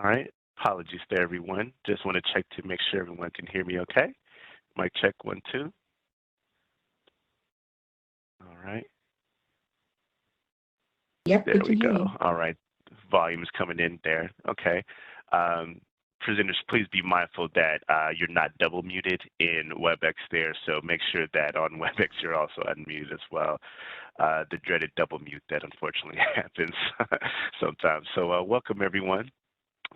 All right. Apologies to everyone. Just want to check to make sure everyone can hear me okay. Mic check 1, 2. All right. Yep, There we hear go. you. All right. Volume is coming in there. Okay. Presenters, please be mindful that you're not double muted in WebEx there, so make sure that on WebEx you're also unmuted as well. The dreaded double mute that unfortunately happens sometimes. So welcome everyone.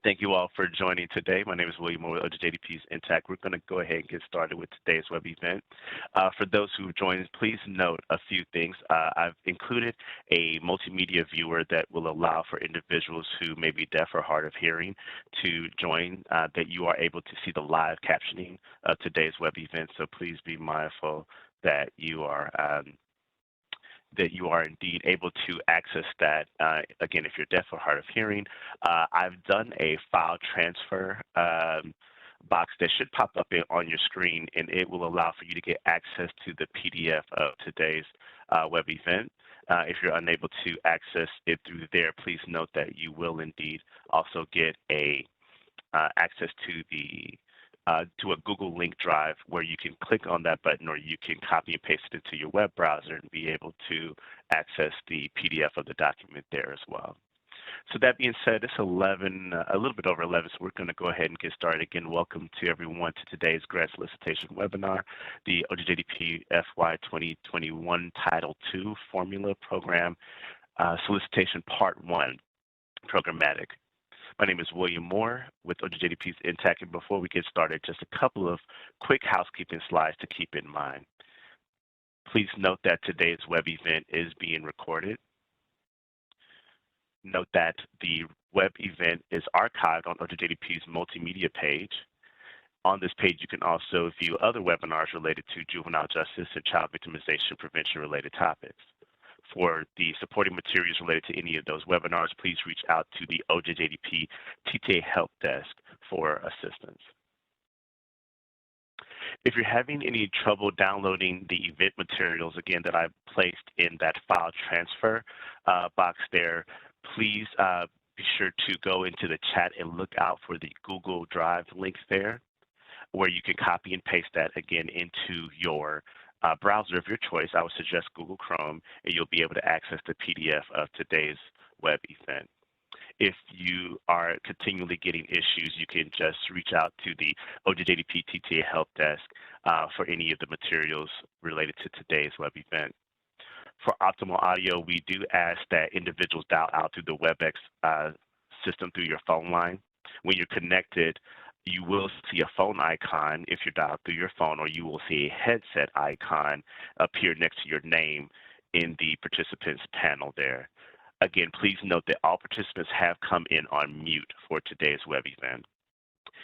Thank you all for joining today. My name is William Moore with OJJDP's Intact. We're going to go ahead and get started with today's web event. For those who've joined, please note a few things. I've included a multimedia viewer that will allow for individuals who may be deaf or hard of hearing to join, that you are able to see the live captioning of today's web event. So please be mindful that you are indeed able to access that. Again, if you're deaf or hard of hearing, I've done a file transfer box that should pop up on your screen, and it will allow for you to get access to the PDF of today's web event. If you're unable to access it through there, please note that you will indeed also get access to a Google link drive where you can click on that button, or you can copy and paste it into your web browser and be able to access the PDF of the document there as well. So that being said, it's 11, a little bit over 11, so we're going to go ahead and get started. Again, welcome to everyone to today's grant solicitation webinar, the OJJDP FY 2021 Title II Formula Program Solicitation Part 1, Programmatic. My name is William Moore with OJJDP's Intact, and before we get started, just a couple of quick housekeeping slides to keep in mind. Please note that today's web event is being recorded. Note that the web event is archived on OJJDP's multimedia page. On this page, you can also view other webinars related to juvenile justice and child victimization prevention related topics. For the supporting materials related to any of those webinars, please reach out to the OJJDP TTA Help Desk for assistance. If you're having any trouble downloading the event materials, again, that I've placed in that file transfer box there, please be sure to go into the chat and look out for the Google Drive links there, where you can copy and paste that again into your browser of your choice. I would suggest Google Chrome, and you'll be able to access the PDF of today's web event. If you are continually getting issues, you can just reach out to the OJJDP TTA Help Desk for any of the materials related to today's web event. For optimal audio, we do ask that individuals dial out through the WebEx system through your phone line. When you're connected, you will see a phone icon if you're dialed through your phone, or you will see a headset icon appear next to your name in the participants panel there. Again, please note that all participants have come in on mute for today's web event.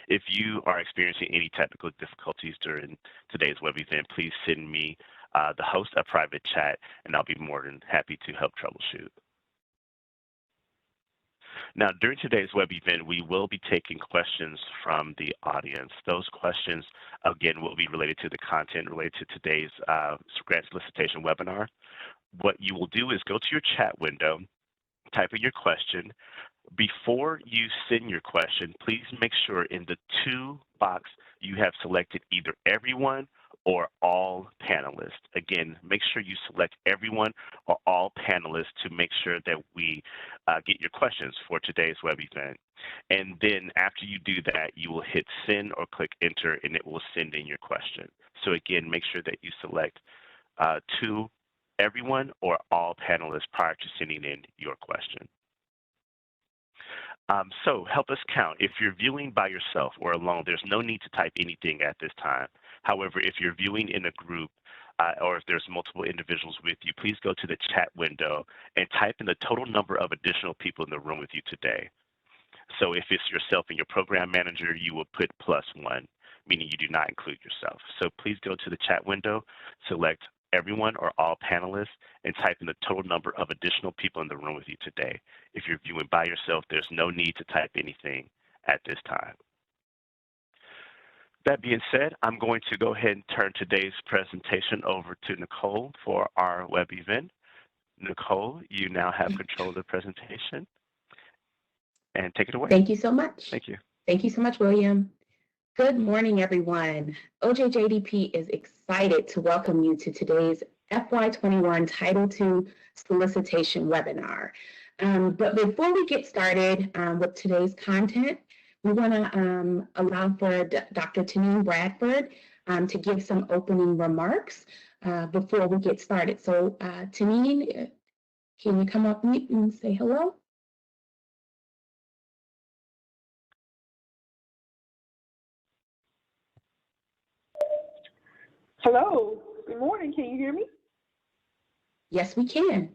If you are experiencing any technical difficulties during today's web event, please send me, the host, a private chat, and I'll be more than happy to help troubleshoot. Now, during today's web event, we will be taking questions from the audience. Those questions, again, will be related to the content related to today's grant solicitation webinar. What you will do is go to your chat window, type in your question. Before you send your question, please make sure in the to box you have selected either everyone or all panelists. Again, make sure you select everyone or all panelists to make sure that we get your questions for today's web event. And then after you do that, you will hit send or click enter, and it will send in your question. So again, make sure that you select to everyone or all panelists prior to sending in your question. So help us count. If you're viewing by yourself or alone, there's no need to type anything at this time. However, if you're viewing in a group or if there's multiple individuals with you, please go to the chat window and type in the total number of additional people in the room with you today. So if it's yourself and your program manager, you will put +1, meaning you do not include yourself. So please go to the chat window, select everyone or all panelists, and type in the total number of additional people in the room with you today. If you're viewing by yourself, there's no need to type anything at this time. That being said, I'm going to go ahead and turn today's presentation over to Nicole for our web event. Nicole, you now have control of the presentation. and take it away. Thank you so much. Thank you. Thank you so much, William. Good morning, everyone. OJJDP is excited to welcome you to today's FY21 Title II Solicitation webinar. But before we get started with today's content, we want to allow for Dr. Taneen Bradford to give some opening remarks before we get started. So Taneen, can you come up mute and say hello? Hello, good morning. Can you hear me? Yes, we can.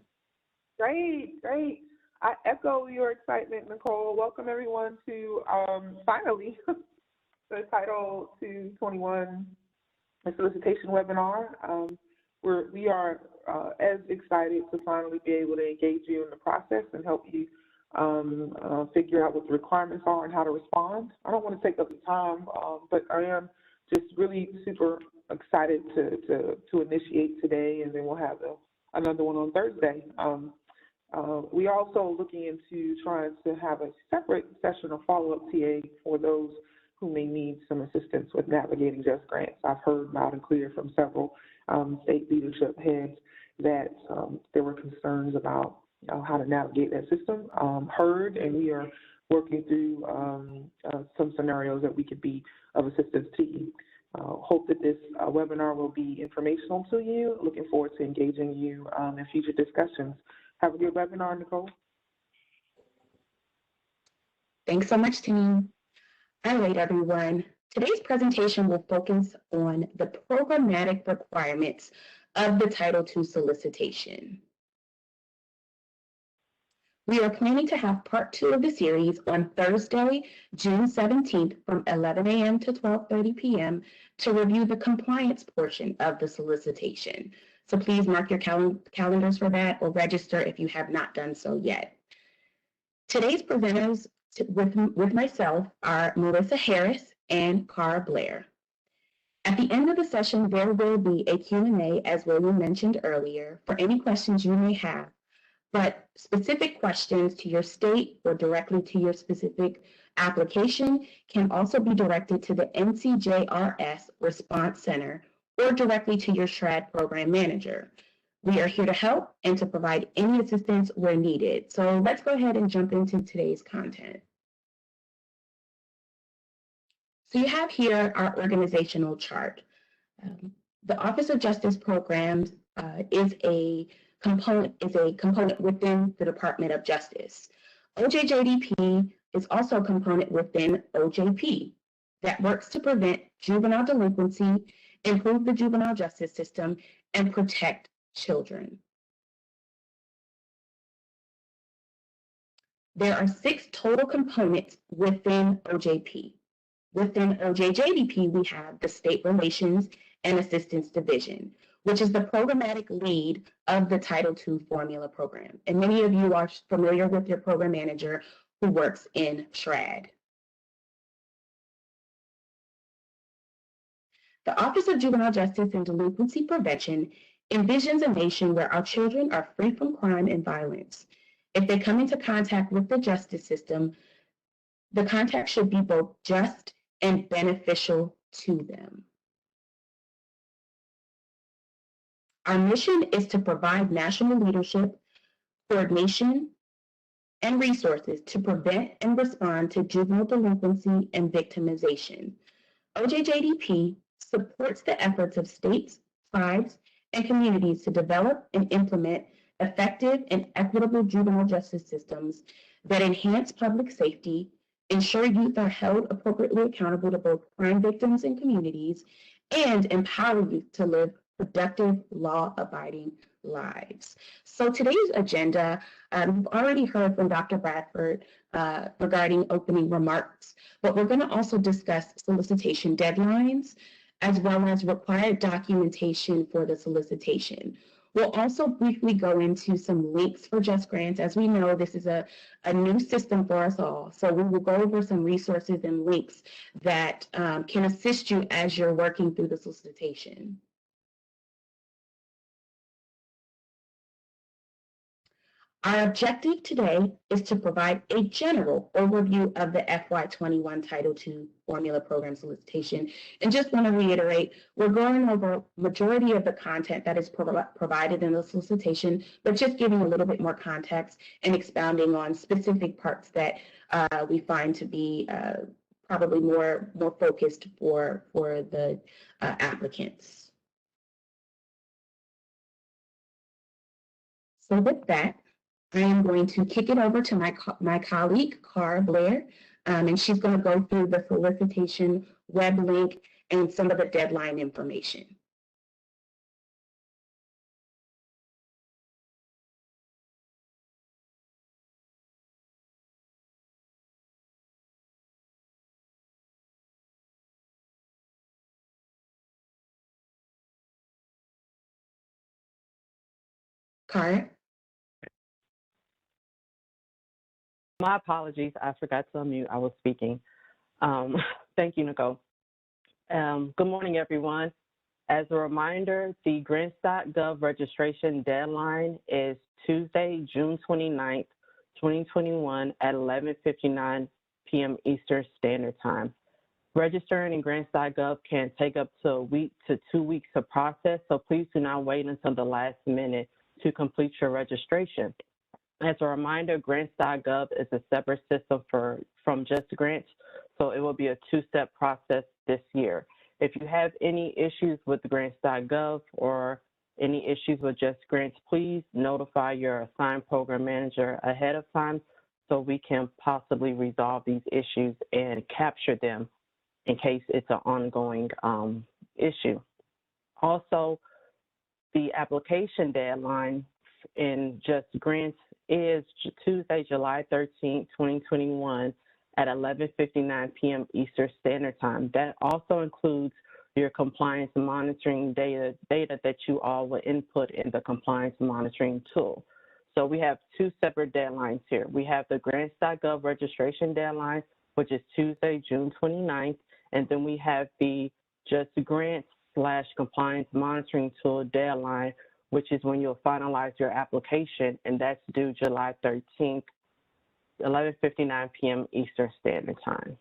Great, great. I echo your excitement, Nicole. Welcome everyone to finally the Title II 21 Solicitation webinar. We are as excited to finally be able to engage you in the process and help you figure out what the requirements are and how to respond. I don't want to take up the time, but I am just really super excited to initiate today, and then we'll have another one on Thursday. We are also looking into trying to have a separate session of follow-up TA for those who may need some assistance with navigating just grants. I've heard loud and clear from several state leadership heads that there were concerns about how to navigate that system. And we are working through some scenarios that we could be of assistance to you. Hope that this webinar will be informational to you. Looking forward to engaging you in future discussions. Have a good webinar, Nicole. Thanks so much, Taneen. All right, everyone. Today's presentation will focus on the programmatic requirements of the Title II solicitation. We are planning to have part 2 of the series on Thursday, June 17th from 11 a.m. to 12:30 p.m. to review the compliance portion of the solicitation. So please mark your calendars for that or register if you have not done so yet. Today's presenters with myself are Melissa Harris and Cara Blair. At the end of the session, there will be a Q&A, as William mentioned earlier, for any questions you may have. But specific questions to your state or directly to your specific application can also be directed to the NCJRS Response Center or directly to your SHRAD program manager. We are here to help and to provide any assistance where needed. So let's go ahead and jump into today's content. So you have here our organizational chart. The Office of Justice Programs is a component within the Department of Justice. OJJDP is also a component within OJP that works to prevent juvenile delinquency, improve the juvenile justice system, and protect children. There are 6 total components within OJP. Within OJJDP, we have the State Relations and Assistance Division, which is the programmatic lead of the Title II formula program. And many of you are familiar with your program manager who works in SHRAD. The Office of Juvenile Justice and Delinquency Prevention envisions a nation where our children are free from crime and violence. If they come into contact with the justice system, the contact should be both just and beneficial to them. Our mission is to provide national leadership, coordination, and resources to prevent and respond to juvenile delinquency and victimization. OJJDP supports the efforts of states, tribes, and communities to develop and implement effective and equitable juvenile justice systems that enhance public safety, ensure youth are held appropriately accountable to both crime victims and communities, and empower youth to live productive, law-abiding lives. So today's agenda, we've already heard from Dr. Bradford regarding opening remarks, but we're going to also discuss solicitation deadlines, as well as required documentation for the solicitation. We'll also briefly go into some links for Just Grants. As we know, this is a new system for us all. So we will go over some resources and links that can assist you as you're working through the solicitation. Our objective today is to provide a general overview of the FY21 Title II Formula Program Solicitation. And just want to reiterate, we're going over majority of the content that is provided in the solicitation, but just giving a little bit more context and expounding on specific parts that we find to be probably more focused for the applicants. So with that, I am going to kick it over to my colleague, Cara Blair, and she's going to go through the solicitation web link and some of the deadline information. Cara? My apologies, I forgot to unmute, I was speaking. Thank you, Nicole. Good morning, everyone. As a reminder, the grants.gov registration deadline is Tuesday, June 29th, 2021 at 11:59 p.m. Eastern Standard Time. Registering in grants.gov can take up to a week to 2 weeks to process, so please do not wait until the last minute to complete your registration. As a reminder, grants.gov is a separate system from Just Grants, so it will be a two-step process this year. If you have any issues with grants.gov or any issues with Just Grants, please notify your assigned program manager ahead of time so we can possibly resolve these issues and capture them in case it's an ongoing issue. Also, the application deadline in Just Grants is Tuesday, July 13th, 2021 at 11:59 p.m. Eastern Standard Time. That also includes your compliance monitoring data that you all will input in the compliance monitoring tool. So we have two separate deadlines here. We have the grants.gov registration deadline, which is Tuesday, June 29th, and then we have the Just Grants/compliance monitoring tool deadline, which is when you'll finalize your application, and that's due July 13th, 11:59 p.m. Eastern Standard Time.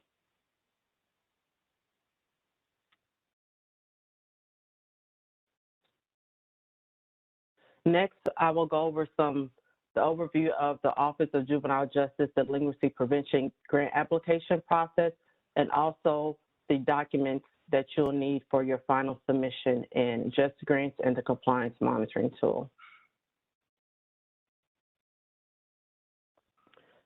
Next, I will go over the overview of the Office of Juvenile Justice Delinquency Prevention grant application process, and also the documents that you'll need for your final submission in Just Grants and the compliance monitoring tool.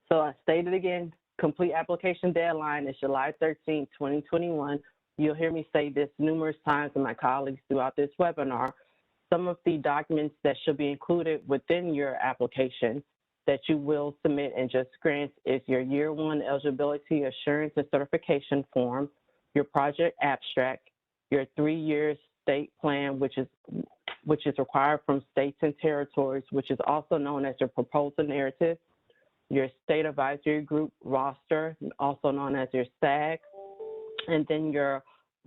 So I stated again, complete application deadline is July 13, 2021. You'll hear me say this numerous times to my colleagues throughout this webinar. Some of the documents that should be included within your application that you will submit in Just Grants is your Year 1 Eligibility Assurance and Certification Form, your project abstract, your 3-year state plan, which is required from states and territories, which is also known as your proposal narrative, your state advisory group roster, also known as your STAG, and then your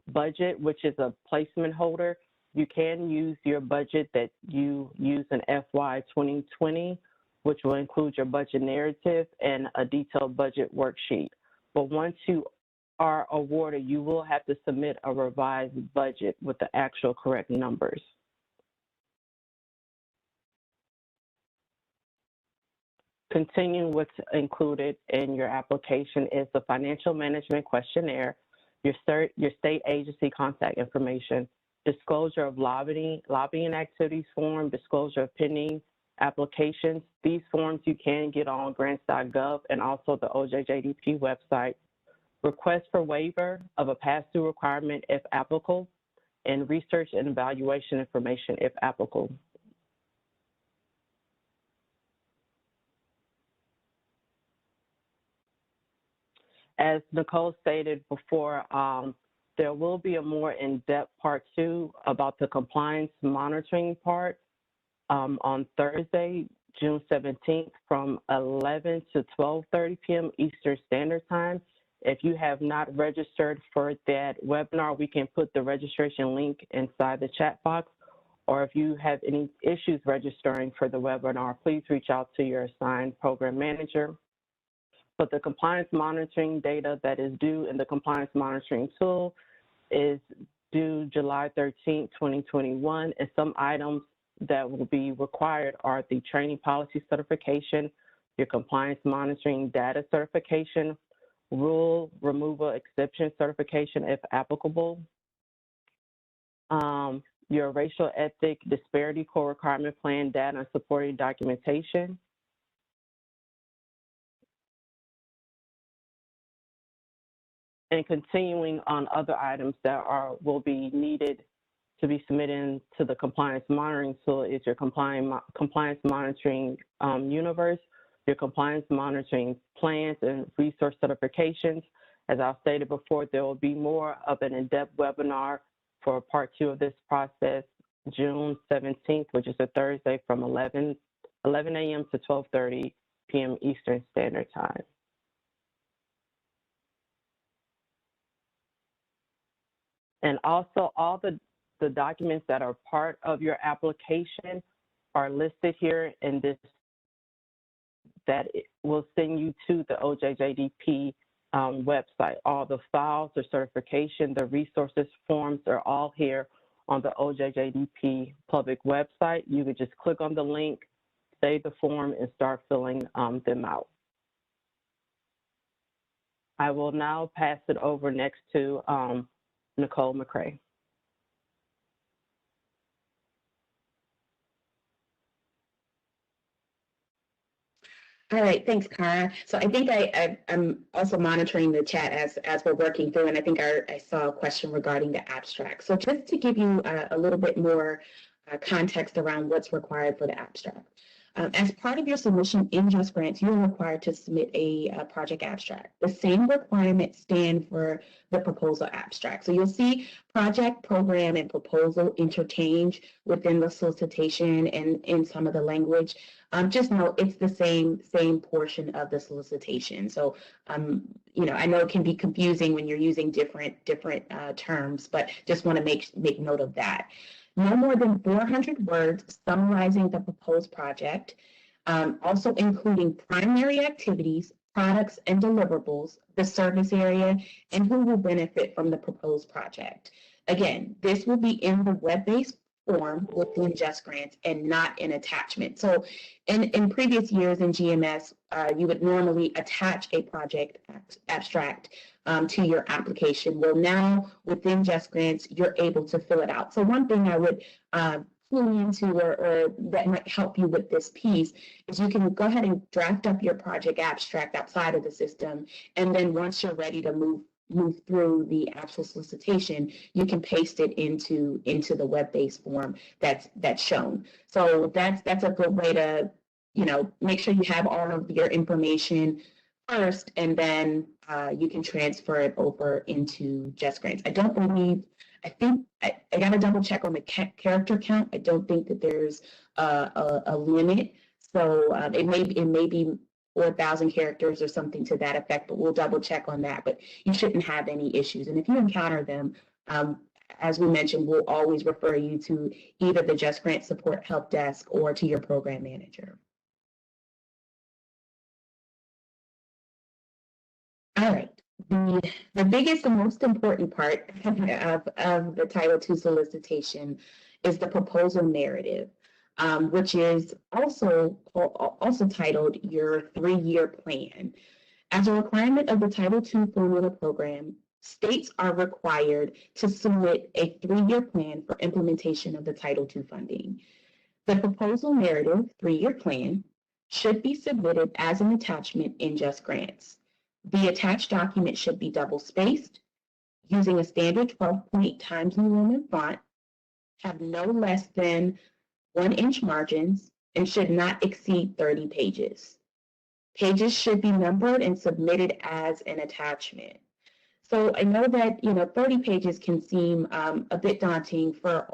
budget, which is a placement holder. You can use your budget that you use in FY 2020, which will include your budget narrative and a detailed budget worksheet. But once you are awarded, you will have to submit a revised budget with the actual correct numbers. Continuing what's included in your application is the financial management questionnaire, your state agency contact information, disclosure of lobbying activities form, disclosure of pending applications. These forms you can get on grants.gov and also the OJJDP website. Request for waiver of a pass-through requirement if applicable, and research and evaluation information if applicable. As Nicole stated before, there will be a more in-depth part 2 about the compliance monitoring part on Thursday, June 17th from 11 to 12:30 p.m. Eastern Standard Time. If you have not registered for that webinar, we can put the registration link inside the chat box, or if you have any issues registering for the webinar, please reach out to your assigned program manager. But the compliance monitoring data that is due in the compliance monitoring tool is due July 13, 2021, and some items that will be required are the training policy certification, your compliance monitoring data certification, rule removal exception certification if applicable, your racial ethnic disparity core requirement plan data and supporting documentation, and continuing on other items that will be needed to be submitted to the compliance monitoring tool is your compliance monitoring universe, your compliance monitoring plans and resource certifications. As I've stated before, there will be more of an in-depth webinar for part 2 of this process, June 17th, which is a Thursday from 11 a.m. to 12:30 p.m. Eastern Standard Time. And also all the documents that are part of your application are listed here in this, that will send you to the OJJDP website. All the files, the certification, the resources forms are all here on the OJJDP public website. You could just click on the link, save the form, and start filling them out. I will now pass it over next to Nicole McCray. All right, thanks, Cara. So I think I'm also monitoring the chat as we're working through, and I think I saw a question regarding the abstract. So just to give you a little bit more context around what's required for the abstract. As part of your submission in Just Grants, you're required to submit a project abstract. The same requirements stand for the proposal abstract. So you'll see project, program, and proposal interchange within the solicitation and in some of the language. Just know it's the same portion of the solicitation. So, you know, I know it can be confusing when you're using different terms, but just want to make note of that. No more than 400 words summarizing the proposed project, also including primary activities, products, and deliverables, the service area, and who will benefit from the proposed project. Again, this will be in the web-based form within Just Grants and not an attachment. So in previous years in GMS, you would normally attach a project abstract to your application. Well, now within Just Grants, you're able to fill it out. So one thing I would clue into or that might help you with this piece is you can go ahead and draft up your project abstract outside of the system. And then once you're ready to move through the actual solicitation, you can paste it into the web-based form that's shown. So that's a good way to, you know, make sure you have all of your information first, and then you can transfer it over into Just Grants. I think I got to double check on the character count. I don't think that there's a limit. So it may be 4,000 characters or something to that effect, but we'll double check on that. But you shouldn't have any issues. And if you encounter them, as we mentioned, we'll always refer you to either the Just Grant Support Help Desk or to your program manager. All right. The biggest and most important part of the Title II solicitation is the proposal narrative, which is also titled your 3-year plan. As a requirement of the Title II formula program, states are required to submit a 3-year plan for implementation of the Title II funding. The proposal narrative 3-year plan should be submitted as an attachment in Just Grants. The attached document should be double-spaced, using a standard 12-point Times New Roman font, have no less than 1-inch margins, and should not exceed 30 pages. Pages should be numbered and submitted as an attachment. So I know that, you know, 30 pages can seem a bit daunting for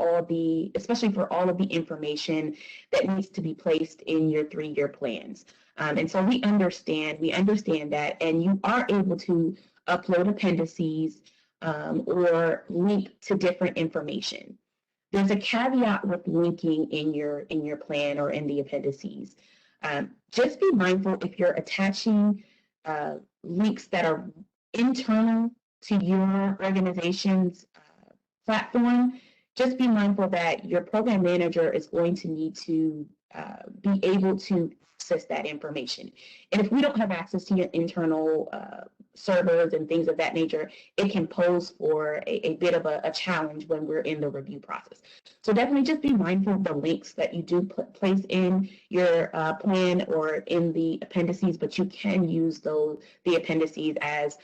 especially for all of the information that needs to be placed in your 3-year plans. And so we understand that, and you are able to upload appendices or link to different information. There's a caveat with linking in your plan or in the appendices. Just be mindful if you're attaching links that are internal to your organization's platform. Just be mindful that your program manager is going to need to be able to access that information. And if we don't have access to your internal servers and things of that nature, it can pose for a bit of a challenge when we're in the review process. So definitely just be mindful of the links that you do place in your plan or in the appendices, but you can use the appendices as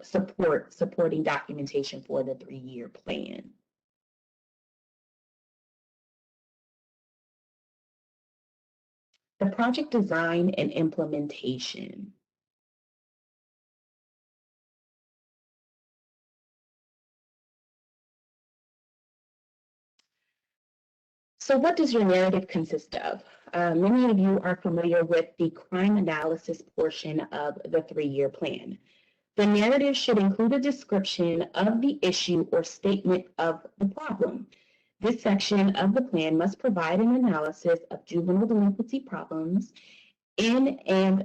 supporting documentation for the 3-year plan. The project design and implementation. So what does your narrative consist of? Many of you are familiar with the crime analysis portion of the 3-year plan. The narrative should include a description of the issue or statement of the problem. This section of the plan must provide an analysis of juvenile delinquency problems and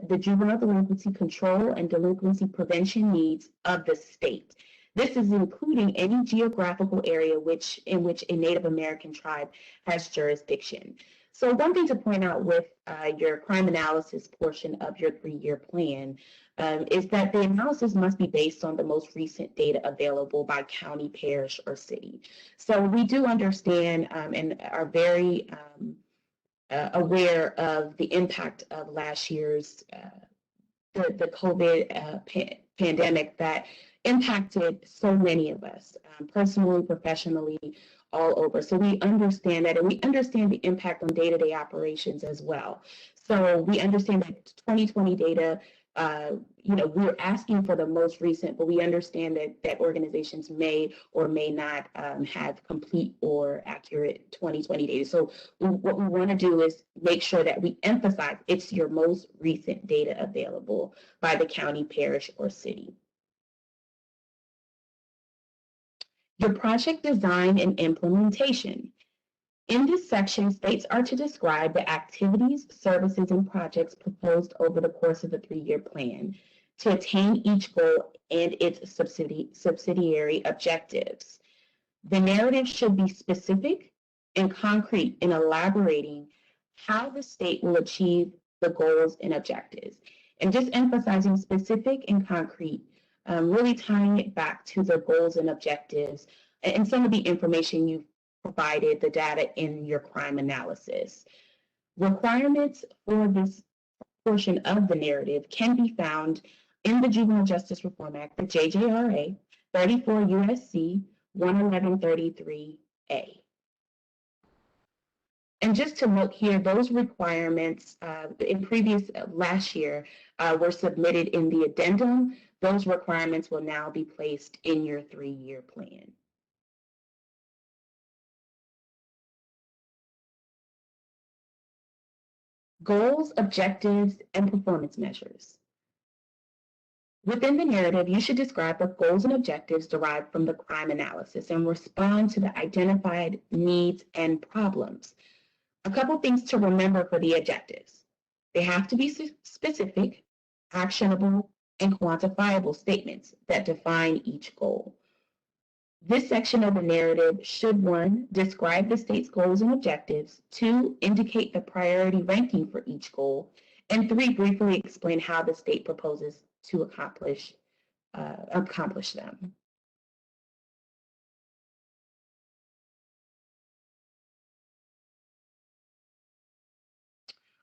the juvenile delinquency control and delinquency prevention needs of the state. This is including any geographical area in which a Native American tribe has jurisdiction. So one thing to point out with your crime analysis portion of your 3-year plan is that the analysis must be based on the most recent data available by county, parish, or city. So we do understand and are very aware of the impact of last year's the COVID pandemic that impacted so many of us, personally, professionally, all over. So we understand that, and we understand the impact on day-to-day operations as well. So we understand that 2020 data, we're asking for the most recent, but we understand that organizations may or may not have complete or accurate 2020 data. So what we want to do is make sure that we emphasize it's your most recent data available by the county, parish, or city. Your project design and implementation. In this section, states are to describe the activities, services, and projects proposed over the course of the 3-year plan to attain each goal and its subsidiary objectives. The narrative should be specific and concrete in elaborating how the state will achieve the goals and objectives. And just emphasizing specific and concrete, really tying it back to the goals and objectives and some of the information you've provided, the data in your crime analysis. Requirements for this portion of the narrative can be found in the Juvenile Justice Reform Act, the JJRA, 34 USC 11133A. And just to note here, those requirements in last year were submitted in the addendum. Those requirements will now be placed in your 3-year plan. Goals, objectives, and performance measures. Within the narrative, you should describe the goals and objectives derived from the crime analysis and respond to the identified needs and problems. A couple things to remember for the objectives. They have to be specific, actionable, and quantifiable statements that define each goal. This section of the narrative should, 1, describe the state's goals and objectives, 2, indicate the priority ranking for each goal, and 3, briefly explain how the state proposes to accomplish them.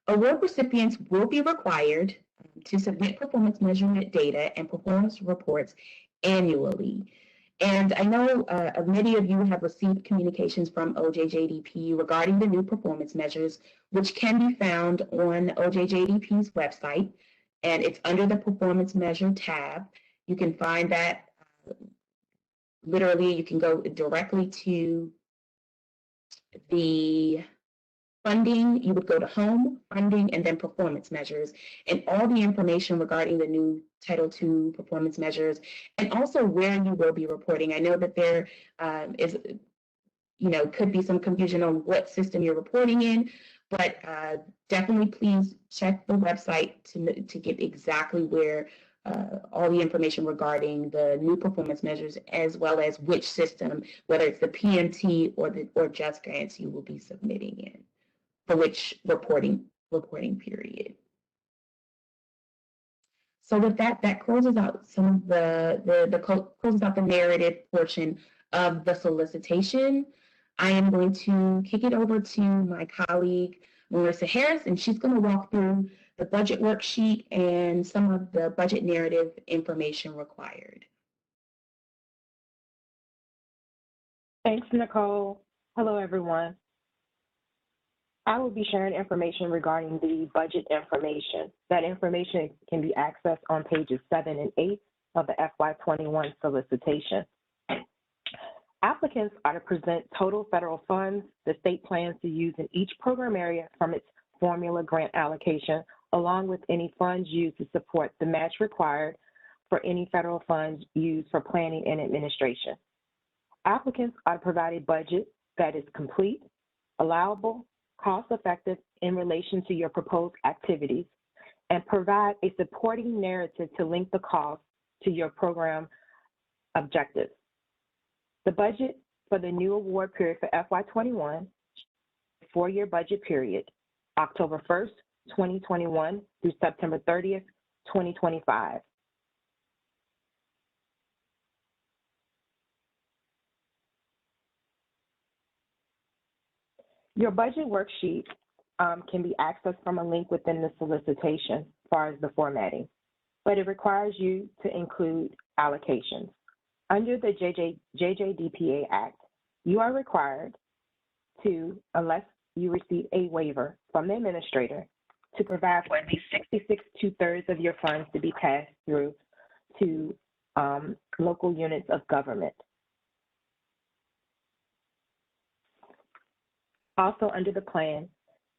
Award recipients will be required to submit performance measurement data and performance reports annually. And I know many of you have received communications from OJJDP regarding the new performance measures, which can be found on OJJDP's website, and it's under the Performance Measure tab. You can find that literally, you can go directly to the funding, you would go to Home, Funding, and then Performance Measures, and all the information regarding the new Title II performance measures, and also where you will be reporting. I know that there is could be some confusion on what system you're reporting in, but definitely please check the website to get exactly where all the information regarding the new performance measures, as well as which system, whether it's the PMT or Just Grants, you will be submitting in for which reporting period. So with that closes out some of closes out the narrative portion of the solicitation. I am going to kick it over to my colleague, Melissa Harris, and she's going to walk through the budget worksheet and some of the budget narrative information required. Thanks, Nicole. Hello, everyone. I will be sharing information regarding the budget information. That information can be accessed on pages 7 and 8 of the FY21 solicitation. Applicants are to present total federal funds the state plans to use in each program area from its formula grant allocation, along with any funds used to support the match required for any federal funds used for planning and administration. Applicants are to provide a budget that is complete, allowable, cost-effective in relation to your proposed activities, and provide a supporting narrative to link the cost to your program objectives. The budget for the new award period for FY21, 4-year budget period, October 1st, 2021 through September 30th, 2025. Your budget worksheet can be accessed from a link within the solicitation as far as the formatting, but it requires you to include allocations. Under the OJJDP Act, you are required to, unless you receive a waiver from the administrator, to provide for at least 66 2/3 of your funds to be passed through to local units of government. Also, under the plan,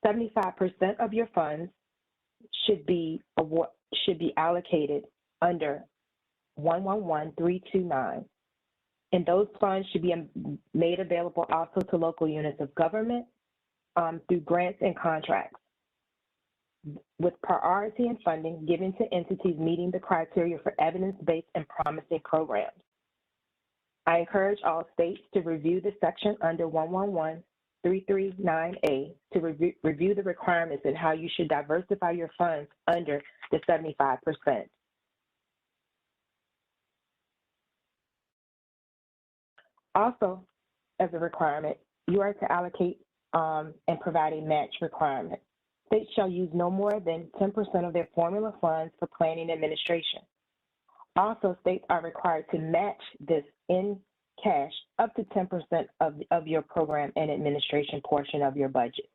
75% of your funds should be allocated under 111329, and those funds should be made available also to local units of government through grants and contracts, with priority and funding given to entities meeting the criteria for evidence-based and promising programs. I encourage all states to review the section under 111339A to review the requirements and how you should diversify your funds under the 75%. Also, as a requirement, you are to allocate and provide a match requirement. States shall use no more than 10% of their formula funds for planning administration. Also, states are required to match this in cash up to 10% of your program and administration portion of your budget.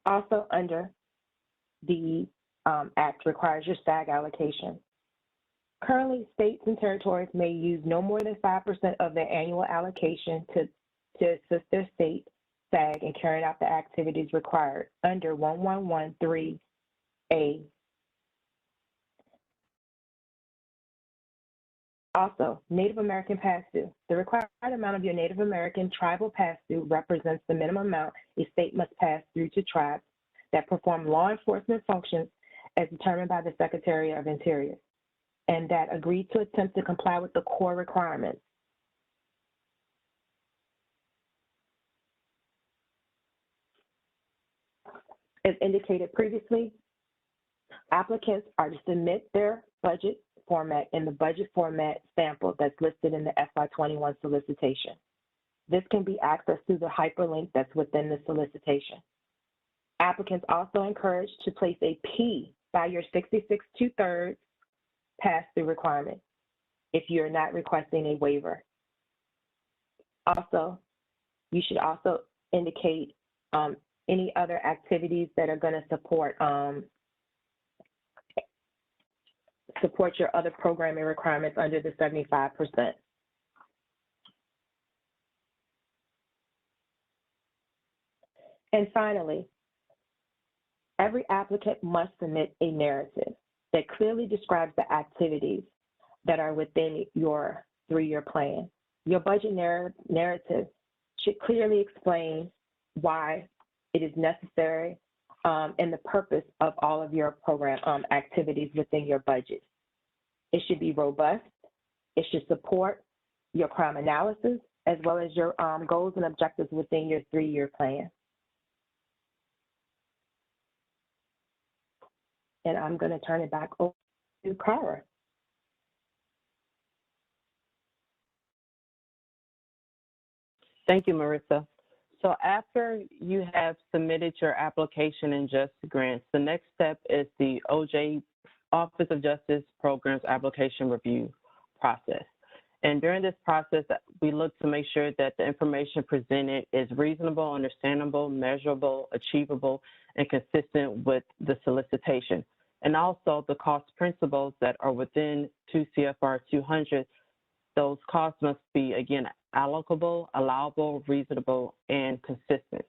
Also, under the Act requires your Stag allocation. Currently, states and territories may use no more than 5% of their annual allocation to assist their state STAG in carrying out the activities required under 1113A. Also, Native American pass-through. The required amount of your Native American tribal pass-through represents the minimum amount a state must pass through to tribes that perform law enforcement functions as determined by the Secretary of Interior, and that agreed to attempt to comply with the core requirements. As indicated previously, applicants are to submit their budget format in the budget format sample that's listed in the FY21 solicitation. This can be accessed through the hyperlink that's within the solicitation. Applicants also encouraged to place a P by your 66 2/3 pass-through requirement if you're not requesting a waiver. Also, you should also indicate any other activities that are going to support your other programming requirements under the 75%. And finally, every applicant must submit a narrative that clearly describes the activities that are within your 3-year plan. Your budget narrative should clearly explain why it is necessary and the purpose of all of your program activities within your budget. It should be robust. It should support your crime analysis as well as your goals and objectives within your 3-year plan. And I'm going to turn it back over to Cara. Thank you, Marissa. So after you have submitted your application in Just Grants, the next step is the Office of Justice Programs application review process. And during this process, we look to make sure that the information presented is reasonable, understandable, measurable, achievable, and consistent with the solicitation. And also the cost principles that are within 2 CFR 200, those costs must be, again, allocable, allowable, reasonable, and consistent.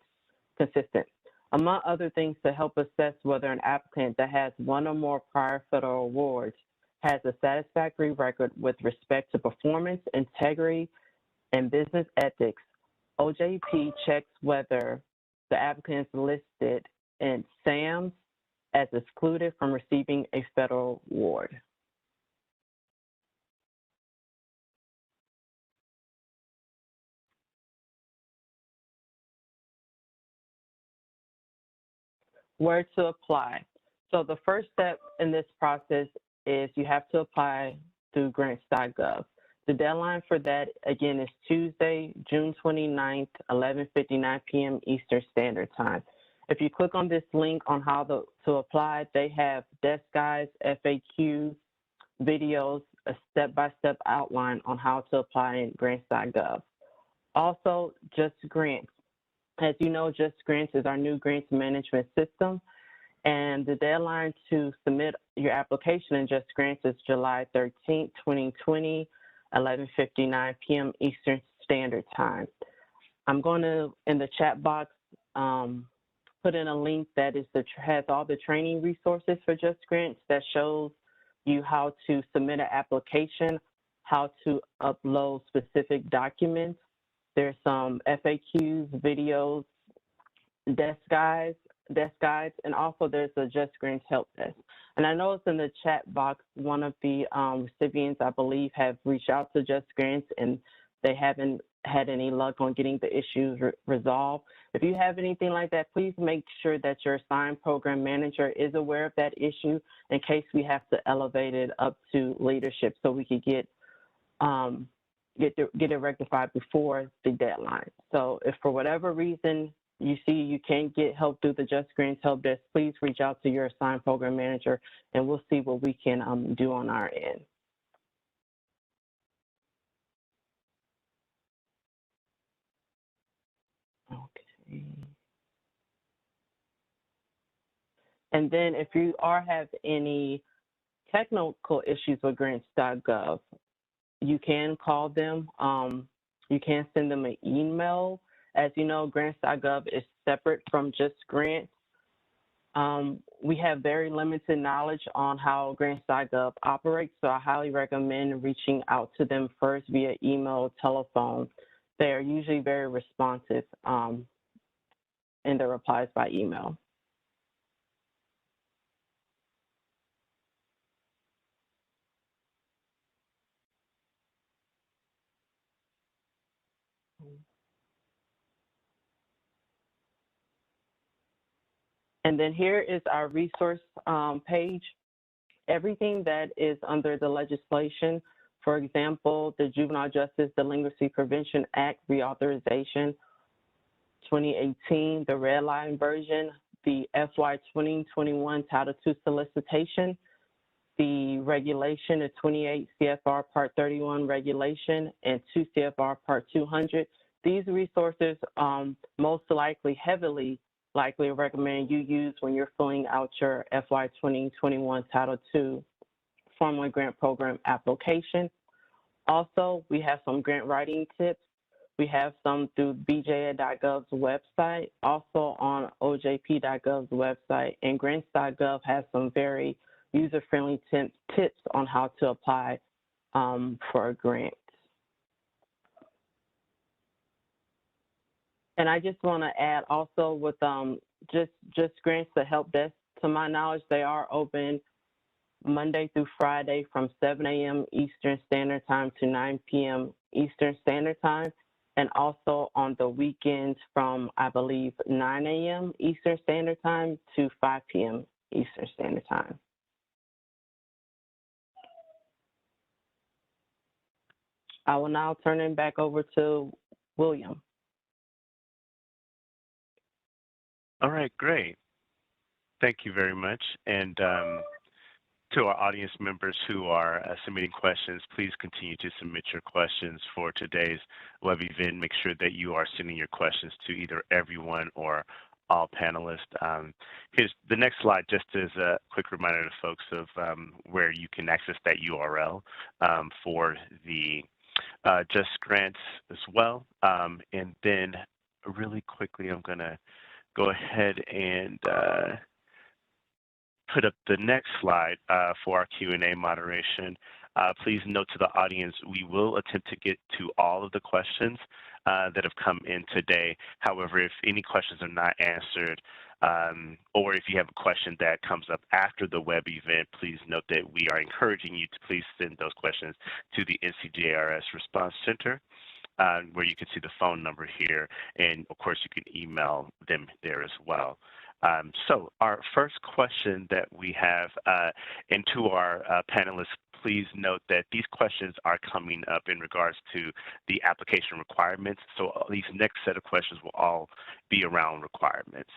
Among other things, to help assess whether an applicant that has one or more prior federal awards has a satisfactory record with respect to performance, integrity, and business ethics, OJP checks whether the applicant is listed in SAMS as excluded from receiving a federal award. Where to apply. So the first step in this process is you have to apply through grants.gov. The deadline for that, again, is Tuesday, June 29th, 11:59 p.m. Eastern Standard Time. If you click on this link on how to apply, they have desk guides, FAQs, videos, a step-by-step outline on how to apply in grants.gov. Also, Just Grants. As you know, Just Grants is our new grants management system, and the deadline to submit your application in Just Grants is July 13th, 2020, 11:59 p.m. Eastern Standard Time. I'm going to, in the chat box, put in a link that has all the training resources for Just Grants that shows you how to submit an application, how to upload specific documents. There's some FAQs, videos, desk guides, and also there's a Just Grants help desk. And I noticed in the chat box, one of the recipients, I believe, have reached out to Just Grants and they haven't had any luck on getting the issues resolved. If you have anything like that, please make sure that your assigned program manager is aware of that issue in case we have to elevate it up to leadership so we could get it rectified before the deadline. So if for whatever reason you see you can't get help through the Just Grants help desk, please reach out to your assigned program manager and we'll see what we can do on our end. Okay. And then if you have any technical issues with grants.gov, you can call them. You can send them an email. As you know, grants.gov is separate from Just Grants. We have very limited knowledge on how grants.gov operates, so I highly recommend reaching out to them first via email or telephone. They are usually very responsive in their replies by email. And then here is our resource page. Everything that is under the legislation, for example, the Juvenile Justice Delinquency Prevention Act reauthorization 2018, the red line version, the FY 2021 Title II solicitation, the regulation, the 28 CFR Part 31 regulation, and 2 CFR Part 200. These resources most likely recommend you use when you're filling out your FY 2021 Title II Formula Grant Program application. Also, we have some grant writing tips. We have some through bja.gov's website, also on ojp.gov's website, and grants.gov has some very user-friendly tips on how to apply for a grant. And I just want to add also with just grants to help desk, to my knowledge, they are open Monday through Friday from 7 a.m. Eastern Standard Time to 9 p.m. Eastern Standard Time, and also on the weekends from, I believe, 9 a.m. Eastern Standard Time to 5 p.m. Eastern Standard Time. I will now turn it back over to William. All right, great. Thank you very much. And to our audience members who are submitting questions, please continue to submit your questions for today's web event. Make sure that you are sending your questions to either everyone or all panelists. Here's the next slide, just as a quick reminder to folks of where you can access that URL for the Just Grants as well. And then really quickly, I'm going to go ahead and put up the next slide for our Q&A moderation. Please note to the audience, we will attempt to get to all of the questions that have come in today. However, if any questions are not answered, or if you have a question that comes up after the web event, please note that we are encouraging you to please send those questions to the NCJRS Response Center, where you can see the phone number here, and of course you can email them there as well. So our first question that we have, and to our panelists, please note that these questions are coming up in regards to the application requirements. So these next set of questions will all be around requirements.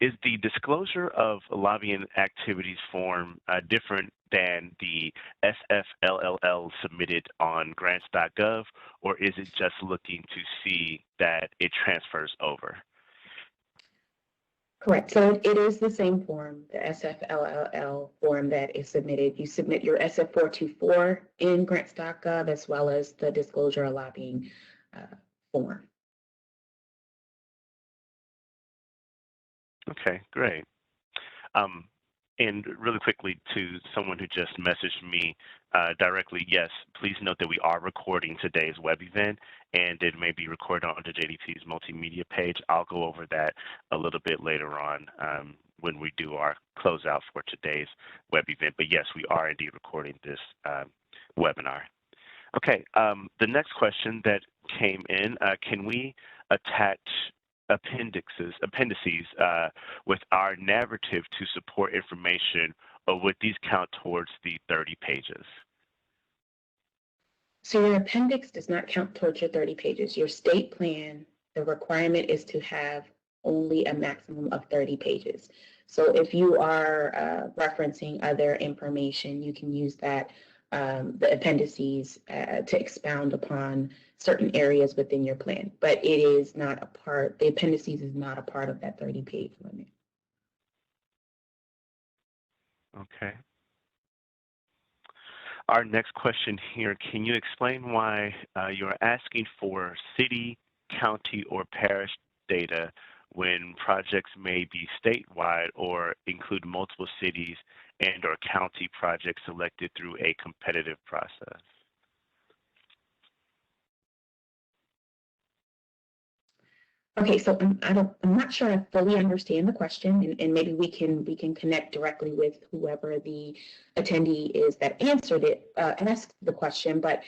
Is the disclosure of lobbying activities form different than the SFLLL submitted on grants.gov, or is it just looking to see that it transfers over? Correct. So it is the same form, the SFLLL form that is submitted. You submit your SF424 in grants.gov as well as the disclosure of lobbying form. Okay, great. And really quickly to someone who just messaged me directly, yes, please note that we are recording today's web event, and it may be recorded on OJJDP's multimedia page. I'll go over that a little bit later on when we do our closeout for today's web event. But yes, we are indeed recording this webinar. Okay, the next question that came in, can we attach appendices with our narrative to support information, or would these count towards the 30 pages? So your appendix does not count towards your 30 pages. Your state plan, the requirement is to have only a maximum of 30 pages. So if you are referencing other information, you can use that, the appendices to expound upon certain areas within your plan, but it is not a part, the appendices is not a part of that 30-page limit. Okay. Our next question here, can you explain why you're asking for city, county, or parish data when projects may be statewide or include multiple cities and or county projects selected through a competitive process? Okay, so I'm not sure I fully understand the question, and maybe we can connect directly with whoever the attendee is that answered it and asked the question. But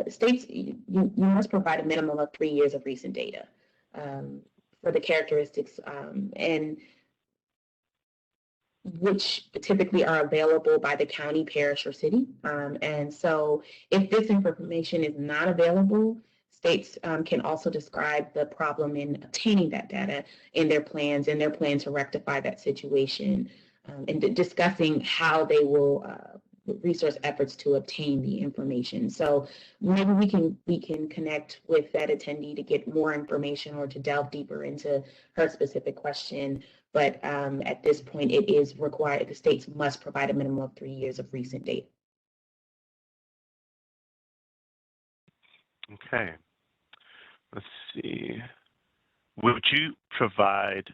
states, you must provide a minimum of 3 years of recent data for the characteristics and which typically are available by the county, parish, or city. And so if this information is not available, states can also describe the problem in obtaining that data in their plans and their plan to rectify that situation, and discussing how they will resource efforts to obtain the information. So maybe we can connect with that attendee to get more information or to delve deeper into her specific question. But at this point, it is required, the states must provide a minimum of 3 years of recent data. Okay. Let's see. Would you provide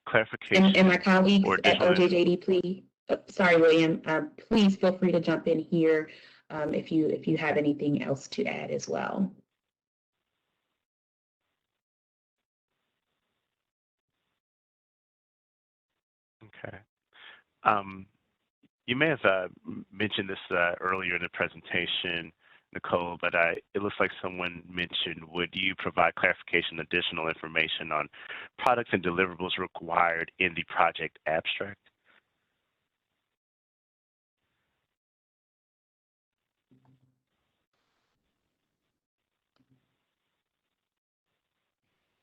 clarification? And my colleagues at OJJDP, sorry, William, please feel free to jump in here if you have anything else to add as well. You may have mentioned this earlier in the presentation, Nicole, but it looks like someone mentioned, would you provide clarification, additional information on products and deliverables required in the project abstract?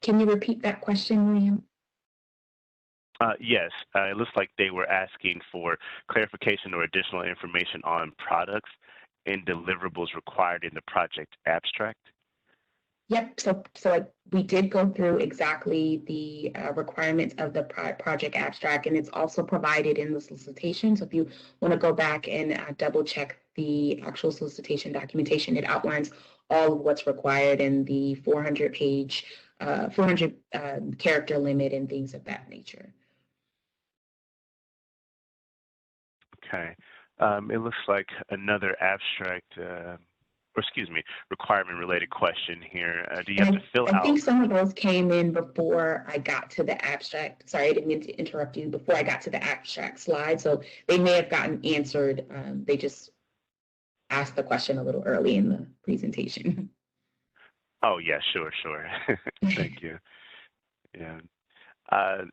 Can you repeat that question, William? Yes, it looks like they were asking for clarification or additional information on products and deliverables required in the project abstract. Yep, so we did go through exactly the requirements of the project abstract, and it's also provided in the solicitation. So if you want to go back and double check the actual solicitation documentation, it outlines all of what's required in the 400 character limit and things of that nature. Okay, it looks like another abstract, requirement-related question here. Do you have to fill out? I think some of those came in before I got to the abstract. Sorry, I didn't mean to interrupt you. Before I got to the abstract slide, so they may have gotten answered. They just asked the question a little early in the presentation. Oh yeah, sure. Thank you. Yeah.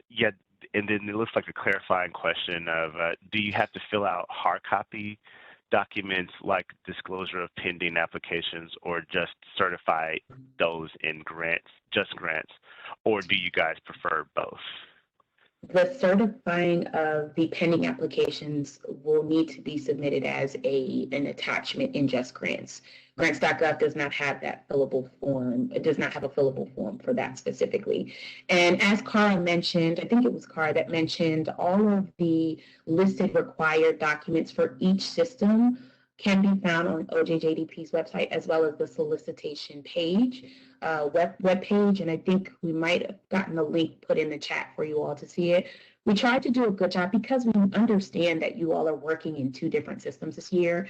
Yeah. And then it looks like a clarifying question of, do you have to fill out hard copy documents like disclosure of pending applications, or just certify those in grants, or do you guys prefer both? The certifying of the pending applications will need to be submitted as an attachment in Just Grants. Grants.gov does not have that fillable form. It does not have a fillable form for that specifically. And as Cara mentioned, I think it was Cara that mentioned, all of the listed required documents for each system can be found on OJJDP's website, as well as the solicitation page, web page. And I think we might have gotten a link put in the chat for you all to see it. We tried to do a good job because we understand that you all are working in 2 different systems this year.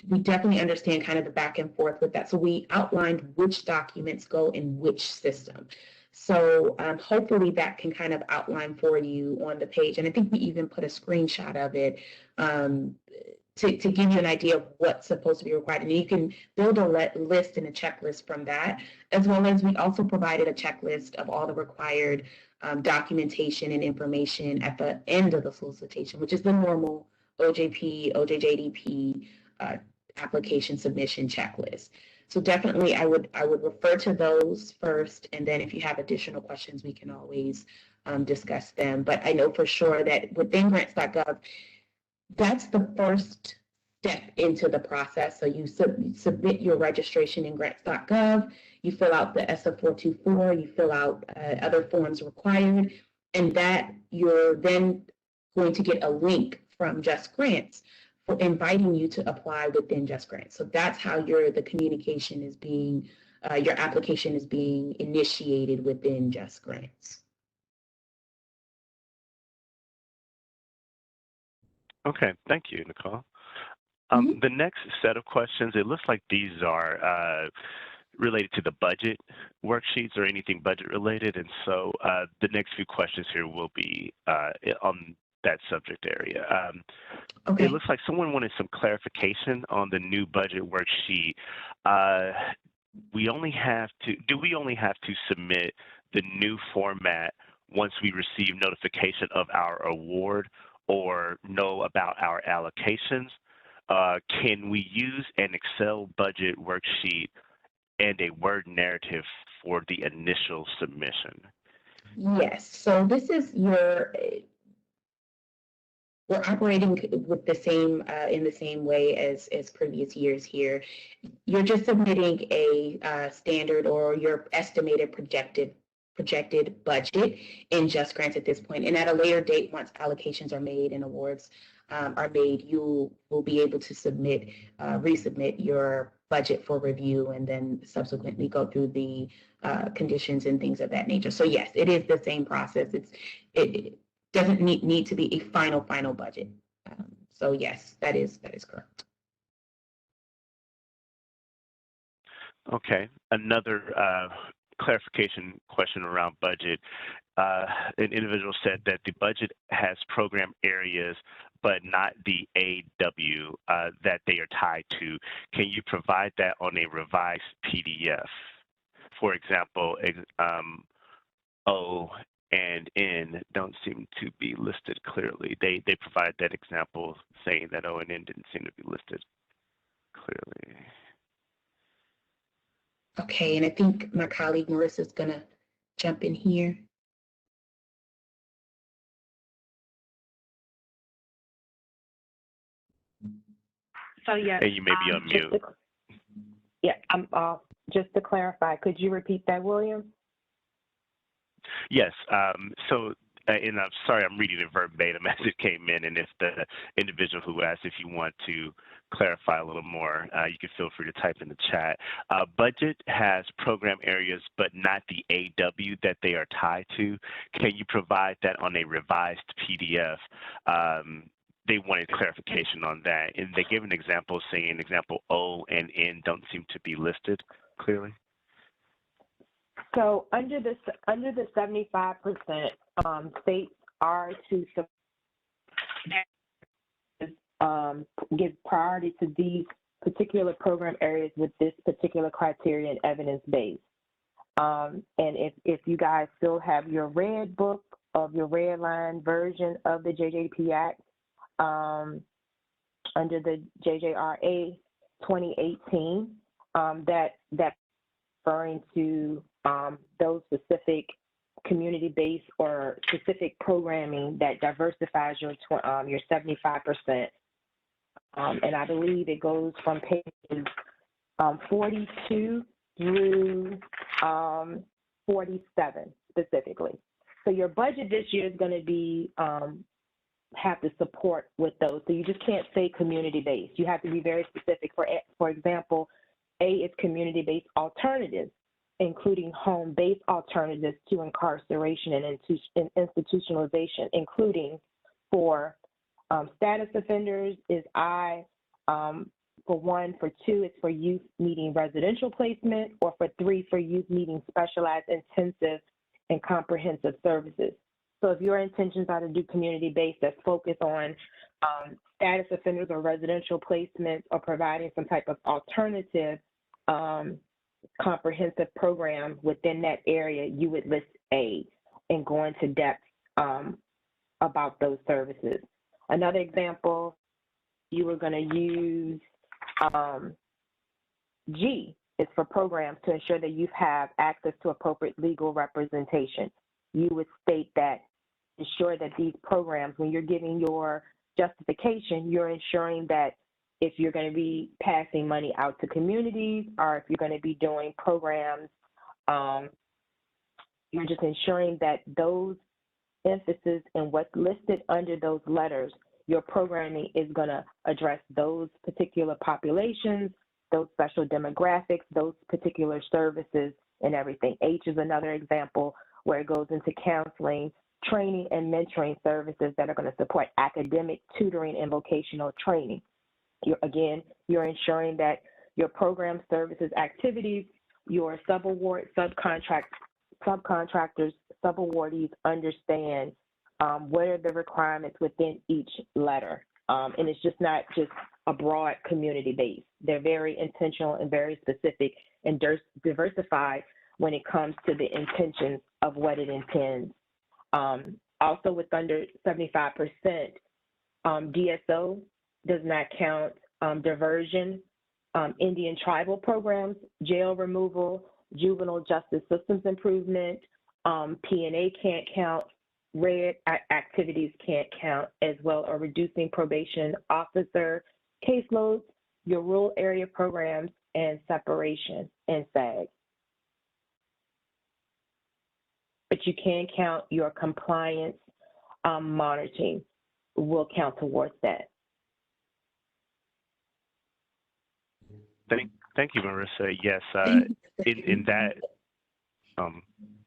We definitely understand kind of the back and forth with that. So we outlined which documents go in which system. So hopefully that can kind of outline for you on the page. And I think we even put a screenshot of it to give you an idea of what's supposed to be required. And you can build a list and a checklist from that, as well as we also provided a checklist of all the required documentation and information at the end of the solicitation, which is the normal OJJDP application submission checklist. So definitely I would refer to those first, and then if you have additional questions, we can always discuss them. But I know for sure that within grants.gov, that's the first step into the process. So you submit your registration in grants.gov, you fill out the SF424, you fill out other forms required, and that you're then going to get a link from Just Grants for inviting you to apply within Just Grants. So that's how the communication is being, your application is being initiated within Just Grants. Okay, thank you, Nicole. The next set of questions, it looks like these are related to the budget worksheets or anything budget related. And so the next few questions here will be on that subject area. Okay. It looks like someone wanted some clarification on the new budget worksheet. Do we only have to submit the new format once we receive notification of our award or know about our allocations? Can we use an Excel budget worksheet and a Word narrative for the initial submission? Yes, so this is we're operating with the same in the same way as previous years here. You're just submitting a standard or your estimated projected budget in Just Grants at this point. And at a later date, once allocations are made and awards are made, you will be able to resubmit your budget for review and then subsequently go through the conditions and things of that nature. So yes, it is the same process. It doesn't need to be a final budget. So yes, that is correct. Okay, another clarification question around budget. An individual said that the budget has program areas, but not the AW that they are tied to. Can you provide that on a revised PDF? For example, O and N don't seem to be listed clearly. They provide that example saying that O and N didn't seem to be listed clearly. Okay, and I think my colleague Marissa is going to jump in here. So yeah, and you may be on mute. Just to clarify, could you repeat that, William? Yes. And I'm sorry, I'm reading it verbatim as it came in. And if the individual who asked if you want to clarify a little more, you can feel free to type in the chat. Budget has program areas, but not the AW that they are tied to. Can you provide that on a revised PDF? They wanted clarification on that. And they give an example saying, example O and N don't seem to be listed clearly. So under the 75%, states are to give priority to these particular program areas with this particular criteria and evidence base. And if you guys still have your red book of your red line version of the JJDP Act, under the JJRA 2018, that referring to those specific community-based or specific programming that diversifies your 75%. And I believe it goes from pages 42 through 47 specifically. So your budget this year is going to be have to support with those. So you just can't say community-based. You have to be very specific. For example, A is community-based alternatives, including home-based alternatives to incarceration and institutionalization, including for status offenders is I, for 1, for 2, it's for youth needing residential placement, or for 3, for youth needing specialized intensive and comprehensive services. So if your intentions are to do community-based that's focused on status offenders or residential placements or providing some type of alternative comprehensive program within that area, you would list A and go into depth about those services. Another example, you were going to use G is for programs to ensure that you have access to appropriate legal representation. You would state that, ensure that these programs, when you're giving your justification, you're ensuring that if you're going to be passing money out to communities or if you're going to be doing programs, you're just ensuring that those emphasis and what's listed under those letters, your programming is going to address those particular populations, those special demographics, those particular services and everything. H is another example where it goes into counseling, training, and mentoring services that are going to support academic, tutoring, and vocational training. You're ensuring that your program services activities, your subcontractors, subawardees understand what are the requirements within each letter. And it's just not just a broad community base. They're very intentional and very specific and diversified when it comes to the intentions of what it intends. Also with under 75%, DSO does not count diversion, Indian tribal programs, jail removal, juvenile justice systems improvement, P&A can't count, red activities can't count as well, or reducing probation officer caseloads, your rural area programs, and separation and SAG. But you can count your compliance monitoring will count towards that. Thank you, Marissa. Yes, in that.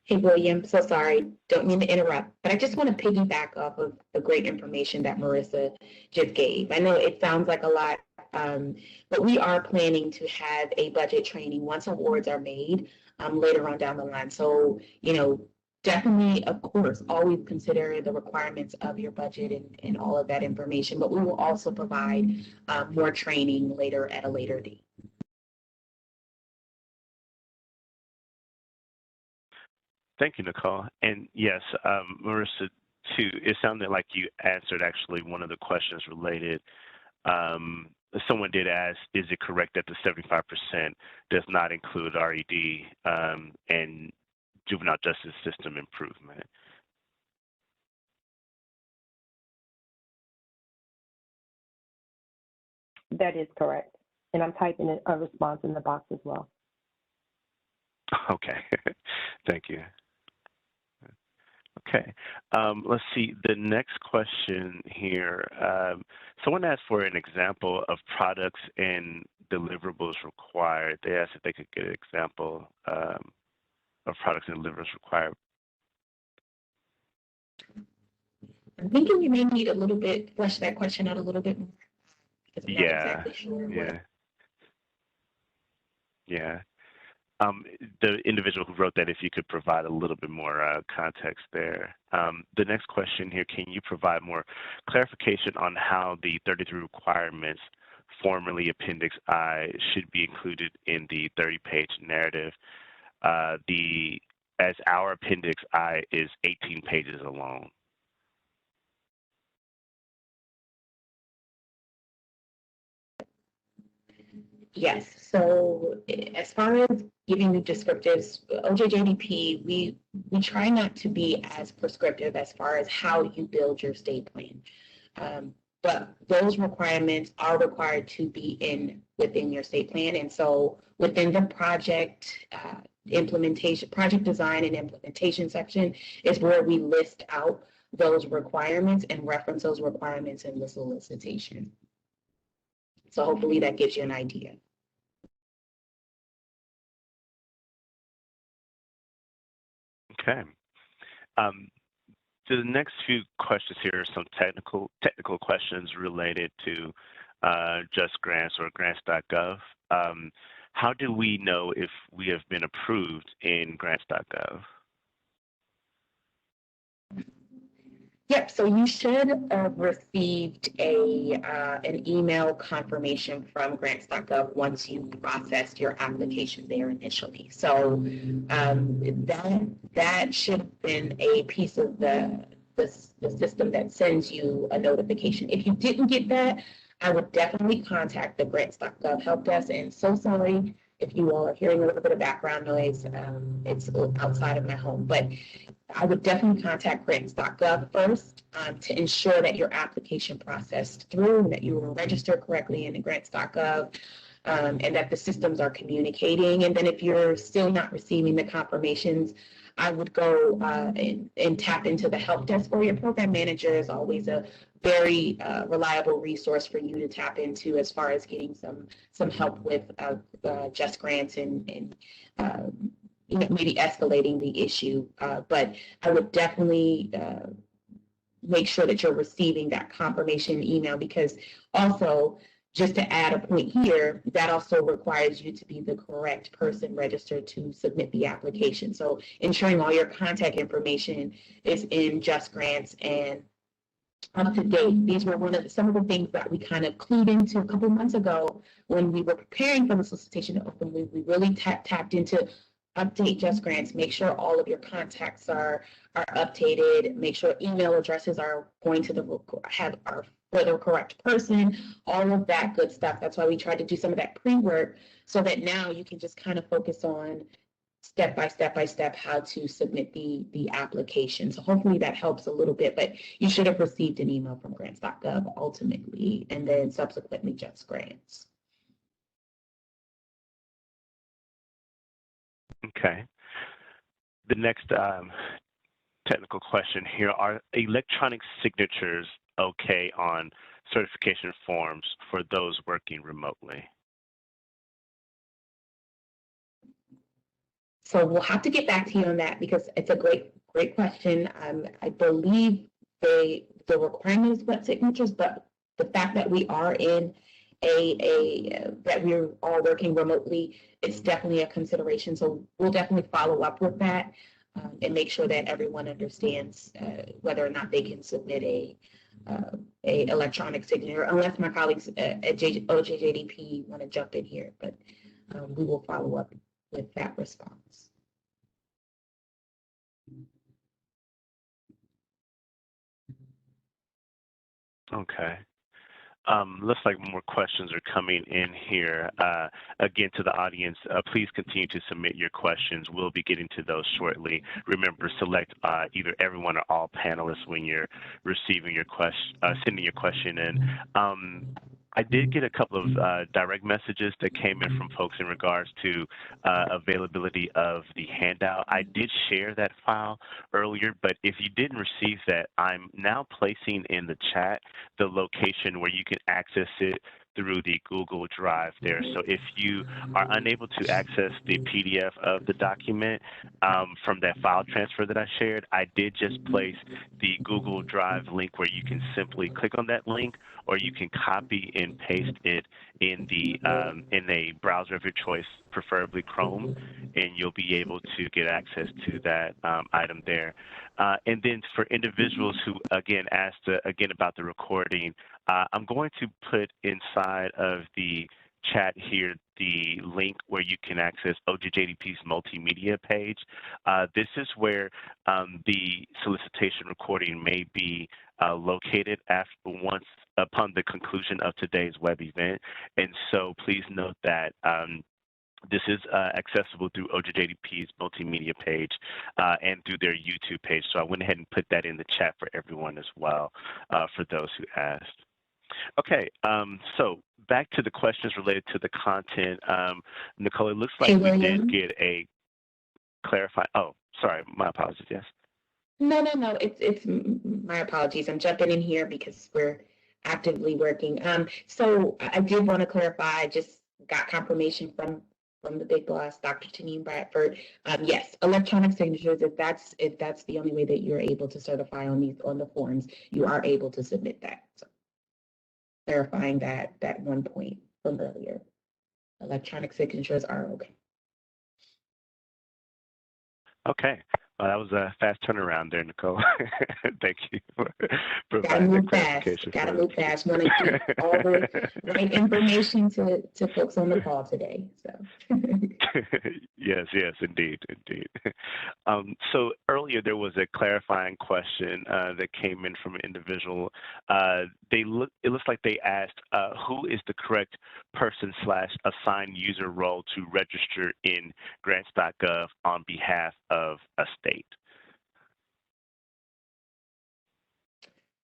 Hey, William, so sorry, don't mean to interrupt, but I just want to piggyback off of the great information that Marissa just gave. I know it sounds like a lot, but we are planning to have a budget training once awards are made later on down the line. So, you know, definitely, of course, always consider the requirements of your budget and all of that information, but we will also provide more training later at a later date. Thank you, Nicole. And yes, Marissa, too, it sounded like you answered actually one of the questions related. Someone did ask, is it correct that the 75% does not include RED and juvenile justice system improvement? That is correct. And I'm typing a response in the box as well. Okay, thank you. Okay, let's see, the next question here. Someone asked for an example of products and deliverables required. They asked if they could get an example of products and deliverables required. I'm thinking we may need a little bit, flesh that question out a little bit more. Because I'm not exactly sure Yeah. The individual who wrote that, if you could provide a little bit more context there. The next question here, can you provide more clarification on how the 33 requirements, formerly Appendix I, should be included in the 30-page narrative? As our Appendix I is 18 pages long. Yes, so as far as giving you descriptives, OJJDP, we try not to be as prescriptive as far as how you build your state plan. But those requirements are required to be within your state plan. And so within the project implementation, project design and implementation section is where we list out those requirements and reference those requirements in the solicitation. So hopefully that gives you an idea. Okay. So the next few questions here are some technical questions related to Just Grants or grants.gov. How do we know if we have been approved in grants.gov? Yep, so you should have received an email confirmation from grants.gov once you processed your application there initially. So that should have been a piece of the system that sends you a notification. If you didn't get that, I would definitely contact the grants.gov help desk. And so sorry if you all are hearing a little bit of background noise. It's outside of my home, but I would definitely contact grants.gov first to ensure that your application processed through, that you were registered correctly in the grants.gov, and that the systems are communicating. And then if you're still not receiving the confirmations, I would go and tap into the help desk, or your program manager is always a very reliable resource for you to tap into as far as getting some help with Just Grants and you know, maybe escalating the issue. But I would definitely make sure that you're receiving that confirmation email, because also, just to add a point here, that also requires you to be the correct person registered to submit the application. So ensuring all your contact information is in Just Grants and up to date. These were some of the things that we kind of clued into a couple months ago when we were preparing for the solicitation to open. We really tapped into update Just Grants, make sure all of your contacts are updated, make sure email addresses are going to for the correct person, all of that good stuff. That's why we tried to do some of that pre-work so that now you can just kind of focus on step by step how to submit the application. So hopefully that helps a little bit, but you should have received an email from grants.gov ultimately, and then subsequently Just Grants. Okay. The next technical question here, are electronic signatures okay on certification forms for those working remotely? So we'll have to get back to you on that, because it's a great question. I believe the requirement is wet signatures, but the fact that we are in that we're all working remotely, it's definitely a consideration. So we'll definitely follow up with that and make sure that everyone understands whether or not they can submit a electronic signature, unless my colleagues at OJJDP want to jump in here, but we will follow up with that response. Okay. Looks like more questions are coming in here. Again, to the audience, please continue to submit your questions. We'll be getting to those shortly. Remember, select either everyone or all panelists when you're receiving your question, sending your question in. I did get a couple of direct messages that came in from folks in regards to availability of the handout. I did share that file earlier, but if you didn't receive that, I'm now placing in the chat the location where you can access it through the Google Drive there. So if you are unable to access the PDF of the document from that file transfer that I shared, I did just place the Google Drive link where you can simply click on that link, or you can copy and paste it in the in a browser of your choice, preferably Chrome, and you'll be able to get access to that item there. And then for individuals who, again, asked again about the recording, I'm going to put inside of the chat here the link where you can access OJJDP's multimedia page. This is where the solicitation recording may be located once upon the conclusion of today's web event. And so please note that this is accessible through OJJDP's multimedia page and through their YouTube page. So I went ahead and put that in the chat for everyone as well, for those who asked. Okay, so back to the questions related to the content. Nicole, it looks like we did get a clarify. Oh, sorry, my apologies. Yes. No. It's my apologies. I'm jumping in here because we're actively working. So I did want to clarify. I just got confirmation from the big boss, Dr. Tanine Bradford. Yes, electronic signatures. If that's the only way that you're able to certify on the forms, you are able to submit that. So clarifying that one point from earlier, electronic signatures are okay. Okay. Well, that was a fast turnaround there, Nicole. Thank you for providing that clarification. Gotta move fast. Want to keep all the right information to folks on the call today. So. Yes, indeed. So earlier there was a clarifying question that came in from an individual. It looks like they asked who is the correct person / assigned user role to register in grants.gov on behalf of a state.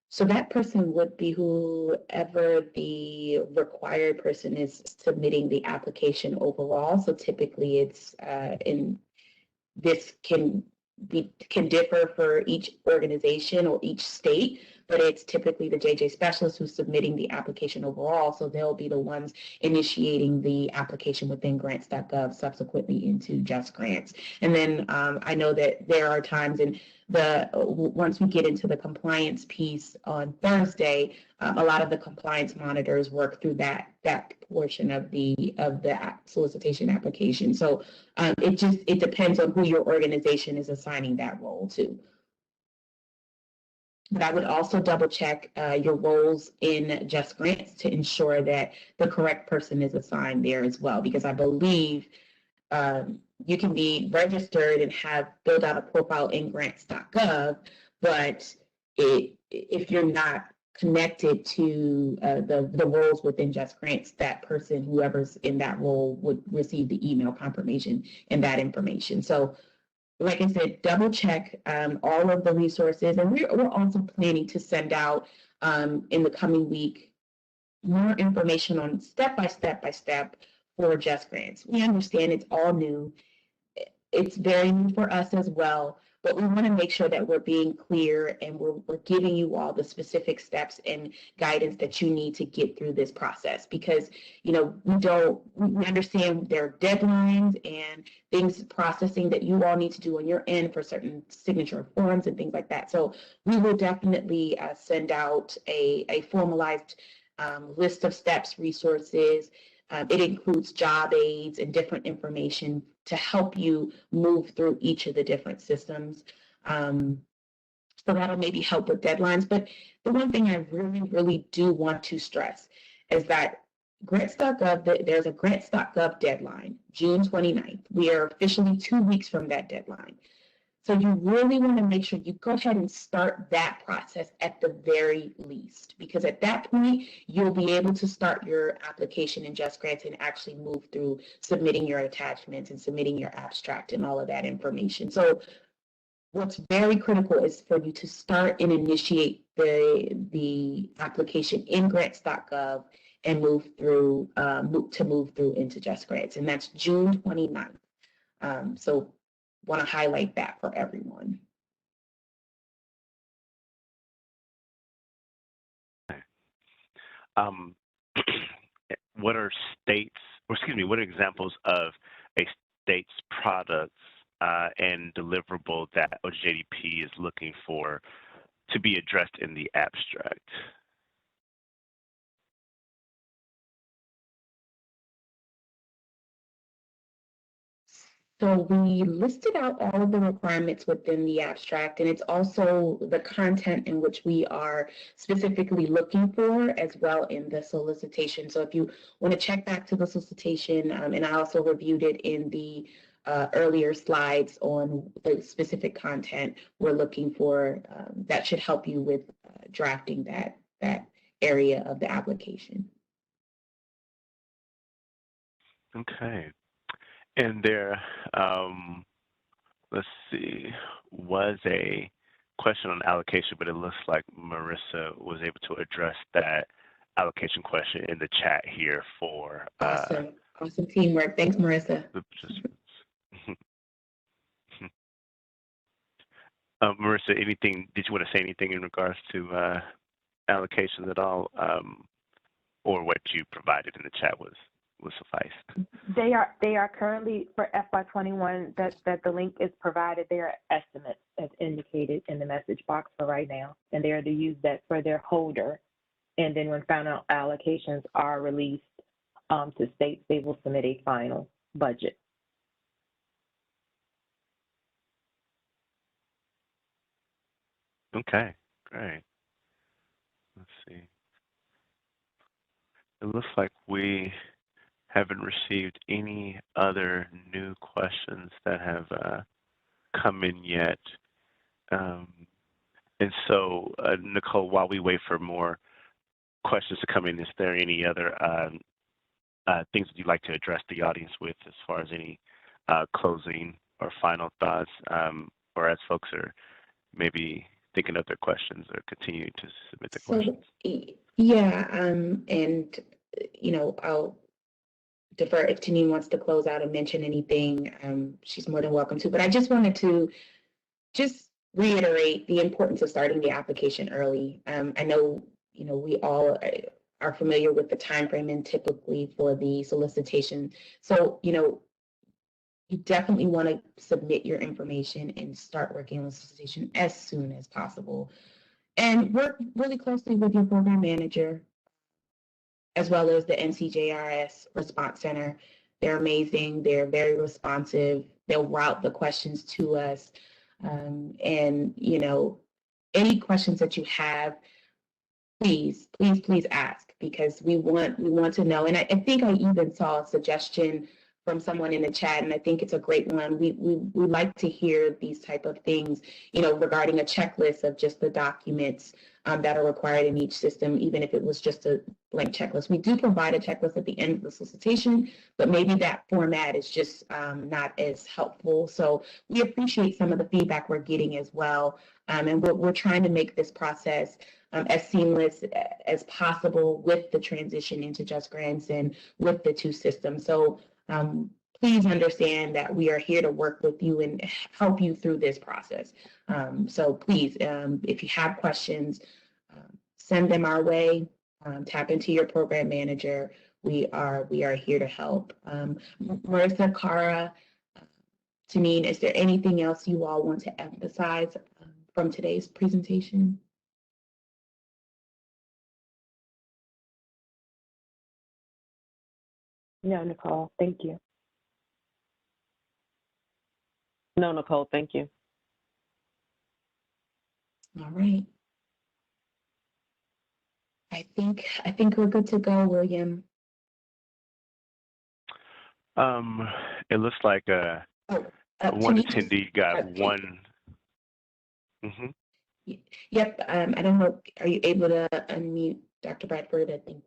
So that person would be whoever the required person is submitting the application overall. So typically it's this can differ for each organization or each state, but it's typically the JJ specialist who's submitting the application overall. So they'll be the ones initiating the application within grants.gov, subsequently into Just Grants. And then I know that there are times once we get into the compliance piece on Thursday, a lot of the compliance monitors work through that portion of the solicitation application. So it depends on who your organization is assigning that role to. But I would also double check your roles in Just Grants to ensure that the correct person is assigned there as well, because I believe you can be registered and have built out a profile in grants.gov, but if you're not connected to the roles within Just Grants, that person, whoever's in that role, would receive the email confirmation and that information. So like I said, double check all of the resources, and we're also planning to send out in the coming week more information on step by step for Just Grants. We understand it's all new. It's very new for us as well, but we want to make sure that we're being clear and we're giving you all the specific steps and guidance that you need to get through this process, because we understand there are deadlines and things processing that you all need to do on your end for certain signature forms and things like that. So we will definitely send out a formalized list of steps, resources. It includes job aids and different information to help you move through each of the different systems. So that'll maybe help with deadlines. But the one thing I really, really do want to stress is that grants.gov, there's a grants.gov deadline, June 29th. We are officially 2 weeks from that deadline. So you really want to make sure you go ahead and start that process at the very least, because at that point, you'll be able to start your application in Just Grants and actually move through submitting your attachments and submitting your abstract and all of that information. So what's very critical is for you to start and initiate the application in grants.gov and move through into Just Grants, and that's June 29th. So want to highlight that for everyone. What are what are examples of a state's products and deliverable that OJJDP is looking for to be addressed in the abstract? So we listed out all of the requirements within the abstract, and it's also the content in which we are specifically looking for as well in the solicitation. So if you want to check back to the solicitation, and I also reviewed it in the earlier slides on the specific content we're looking for, that should help you with drafting that area of the application. Okay. And there, let's see, was a question on allocation, but it looks like Marissa was able to address that allocation question in the chat here for awesome teamwork. Thanks, Marissa. The participants. Marissa, did you want to say anything in regards to allocations at all, or what you provided in the chat was suffice? They are currently for FY21 that the link is provided. They are estimates as indicated in the message box for right now, and they are to use that for their holder. And then when final allocations are released to states, they will submit a final budget. Okay, great. Let's see. It looks like we haven't received any other new questions that have come in yet. And so, Nicole, while we wait for more questions to come in, is there any other things that you'd like to address the audience with as far as any closing or final thoughts, or as folks are maybe thinking of their questions or continuing to submit their questions? Yeah, and I'll defer if Tanine wants to close out and mention anything. She's more than welcome to. But I just wanted to reiterate the importance of starting the application early. I know we all are familiar with the time frame and typically for the solicitation. So you definitely want to submit your information and start working on the solicitation as soon as possible, and work really closely with your program manager, as well as the NCJRS Response Center. They're amazing. They're very responsive. They'll route the questions to us. And, any questions that you have, please ask, because we want to know. And I think I even saw a suggestion from someone in the chat, and I think it's a great one. We like to hear these type of things, regarding a checklist of just the documents that are required in each system, even if it was just a blank checklist. We do provide a checklist at the end of the solicitation, but maybe that format is just not as helpful. So we appreciate some of the feedback we're getting as well. And we're trying to make this process as seamless as possible with the transition into Just Grants and with the two systems. So please understand that we are here to work with you and help you through this process. So please, if you have questions, send them our way. Tap into your program manager. We are here to help. Marissa, Cara, Tanine, is there anything else you all want to emphasize from today's presentation? No, Nicole, thank you. No, Nicole, thank you. All right. I think we're good to go, William. It looks like Oh, one Tanisha, attendee got one. Yep. I don't know. Are you able to unmute Dr. Bradford? I think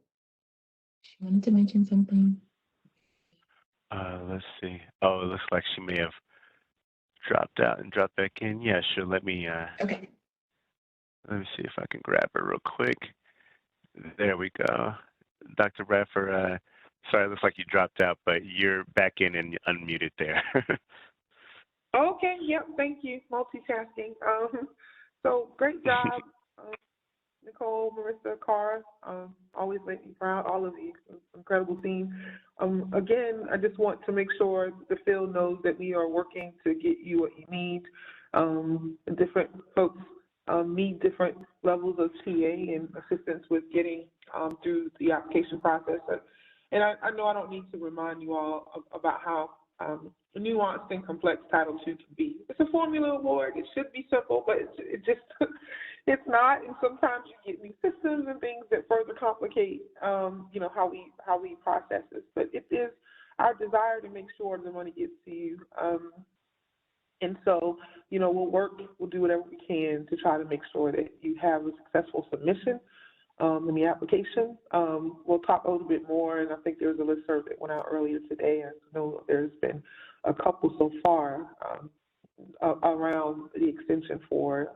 she wanted to mention something. Let's see. Oh, it looks like she may have dropped out and dropped back in. Yeah, sure. Okay. Let me see if I can grab her real quick. There we go. Dr. Bradford, sorry, it looks like you dropped out, but you're back in and unmuted there. Okay, yep, thank you. Multitasking. So great job, Nicole, Marissa, Cara. Always make me proud, all of you. Incredible team. Again, I just want to make sure the field knows that we are working to get you what you need. Different folks need different levels of TA and assistance with getting through the application process. And I know I don't need to remind you all about how nuanced and complex Title II can be. It's a formula award. It should be simple, but it just it's not. And sometimes you get new systems and things that further complicate, how we process this. But it is our desire to make sure the money gets to you. And so, we'll do whatever we can to try to make sure that you have a successful submission in the application. We'll talk a little bit more, and I think there's a listserv that went out earlier today. I know there's been a couple so far around the extension for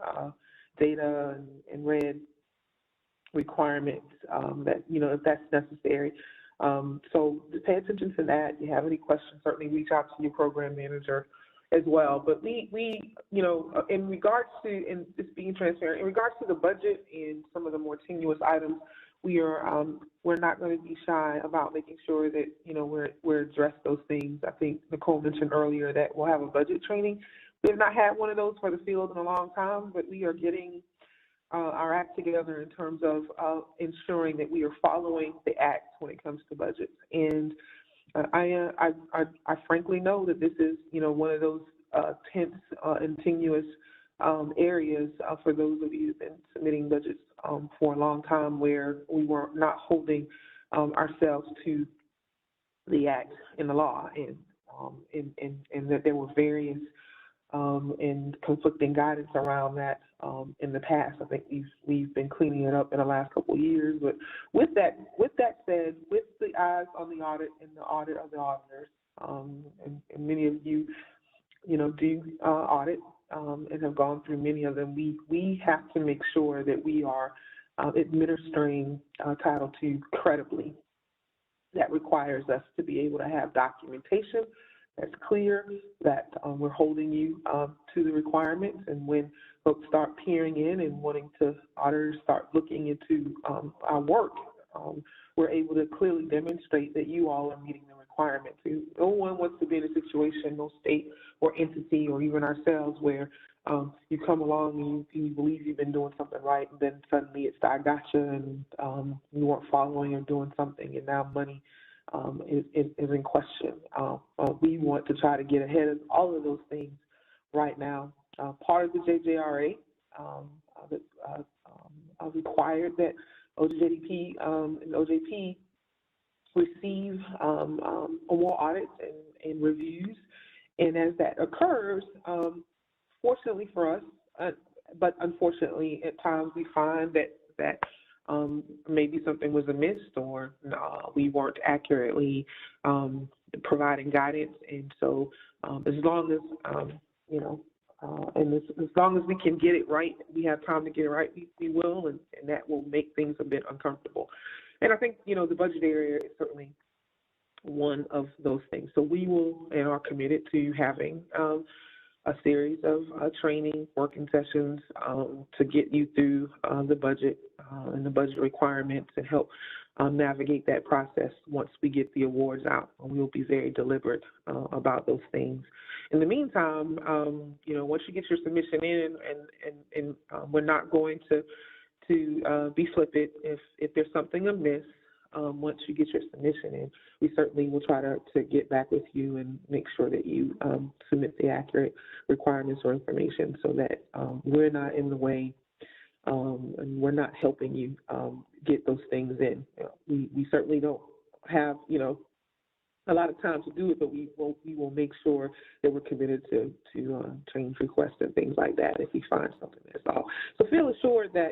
data and red requirements that, if that's necessary. So pay attention to that. If you have any questions, certainly reach out to your program manager as well. But we in regards to, and just being transparent, in regards to the budget and some of the more tenuous items, we're not going to be shy about making sure that, we're address those things. I think Nicole mentioned earlier that we'll have a budget training. We have not had one of those for the field in a long time, but we are getting our act together in terms of ensuring that we are following the act when it comes to budgets. And I frankly know that this is, one of those tense and tenuous areas for those of you who've been submitting budgets for a long time, where we were not holding ourselves to the act and the law, and that there were various and conflicting guidance around that in the past. I think we've been cleaning it up in the last couple of years. But with that said, with the eyes on the audit and the audit of the auditors, and many of you, do audit and have gone through many of them, we have to make sure that we are administering Title II credibly. That requires us to be able to have documentation that's clear, that we're holding you to the requirements. And when folks start peering in and wanting to, auditors start looking into our work, we're able to clearly demonstrate that you all are meeting the requirements. No one wants to be in a situation, no state or entity or even ourselves, where you come along and you believe you've been doing something right, and then suddenly it's I gotcha, and you weren't following or doing something, and now money is in question. We want to try to get ahead of all of those things right now. Part of the JJRA required that OJJDP and OJP receive award audits and reviews, and as that occurs, fortunately for us, but unfortunately at times we find that maybe something was amiss, or we weren't accurately providing guidance. And so as long as, as long as we can get it right, we have time to get it right, we will, and that will make things a bit uncomfortable. And I think, the budget area is certainly one of those things. So we will and are committed to having a series of training, working sessions to get you through the budget and the budget requirements, and help navigate that process once we get the awards out. We'll be very deliberate about those things. In the meantime, once you get your submission in, and we're not going to be flippant if there's something amiss. once you get your submission in. We certainly will try to get back with you and make sure that you submit the accurate requirements or information so that we're not in the way and we're not helping you get those things in. We certainly don't have, a lot of time to do it, but we will make sure that we're committed to change requests and things like that if we find something, that's all. So feel assured that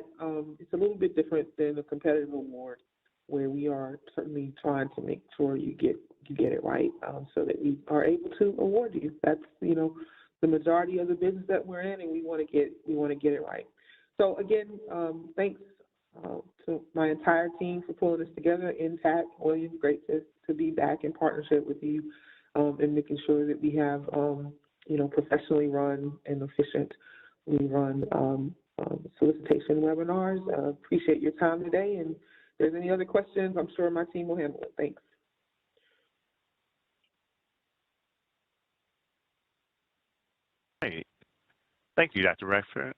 it's a little bit different than a competitive award, where we are certainly trying to make sure you get it right, so that we are able to award you. That's the majority of the business that we're in, and we want to get it right. So again, thanks to my entire team for pulling this together. Intact, William, great to be back in partnership with you, and making sure that we have professionally run and efficiently run solicitation webinars. Appreciate your time today, and if there's any other questions, I'm sure my team will handle it. Thanks. Great. Thank you, Dr. Redford.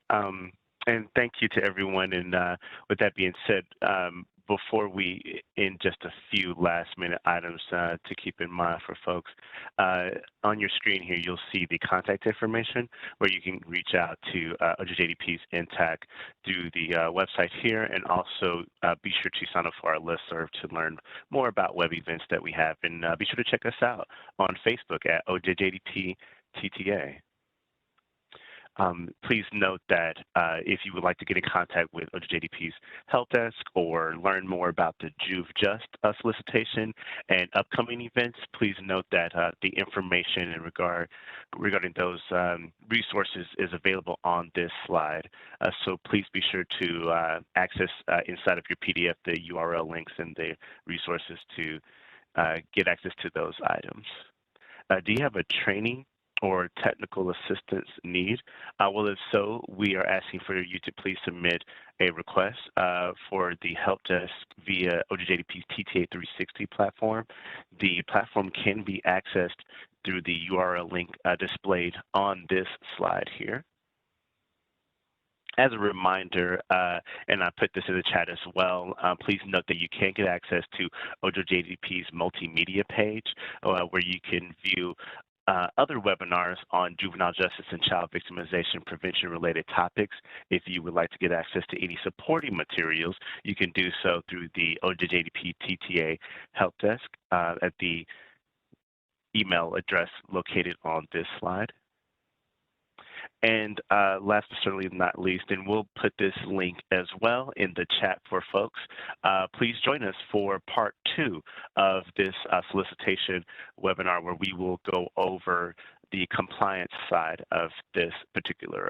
And thank you to everyone. And with that being said, before we end, just a few last-minute items to keep in mind for folks. On your screen here, you'll see the contact information where you can reach out to OJJDP's INTAC through the website here, and also be sure to sign up for our listserv to learn more about web events that we have. And be sure to check us out on Facebook at OJJDP TTA. Please note that if you would like to get in contact with OJJDP's help desk or learn more about the JuveJust solicitation and upcoming events, please note that the information regarding those resources is available on this slide. So please be sure to access inside of your PDF the URL links and the resources to get access to those items. Do you have a training or technical assistance need? Well, if so, we are asking for you to please submit a request for the help desk via OJJDP's TTA 360 platform. The platform can be accessed through the URL link displayed on this slide here. As a reminder, and I put this in the chat as well, please note that you can get access to OJJDP's multimedia page where you can view other webinars on juvenile justice and child victimization prevention related topics. If you would like to get access to any supporting materials, you can do so through the OJJDP TTA help desk at the email address located on this slide. And last but certainly not least, and we'll put this link as well in the chat for folks, please join us for part 2 of this solicitation webinar, where we will go over the compliance side of this particular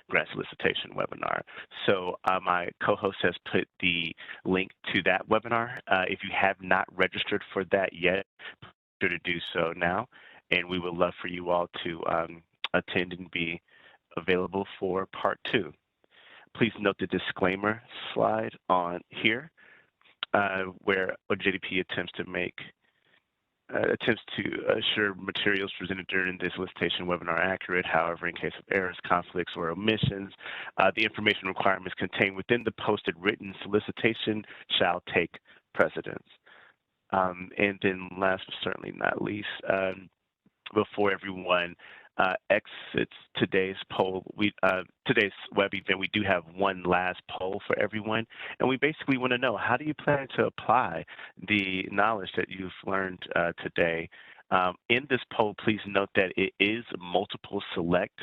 grant solicitation webinar. So my co-host has put the link to that webinar. If you have not registered for that yet, be sure to do so now, and we would love for you all to attend and be available for part 2. Please note the disclaimer slide on here, where OJJDP attempts to assure materials presented during this solicitation webinar are accurate. However, in case of errors, conflicts, or omissions, the information requirements contained within the posted written solicitation shall take precedence. And then last but certainly not least, before everyone exits today's poll, today's web event, we do have one last poll for everyone, and we basically want to know, how do you plan to apply the knowledge that you've learned today? In this poll, please note that it is multiple select,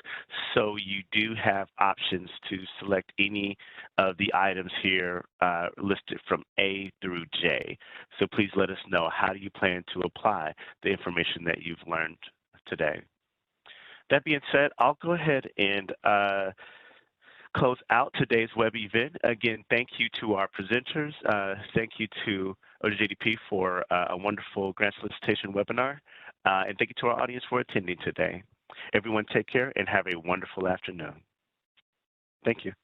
so you do have options to select any of the items here listed from A through J. So please let us know, how do you plan to apply the information that you've learned today? That being said, I'll go ahead and close out today's web event. Again, thank you to our presenters. Thank you to OJJDP for a wonderful grant solicitation webinar. And thank you to our audience for attending today. Everyone take care and have a wonderful afternoon. Thank you.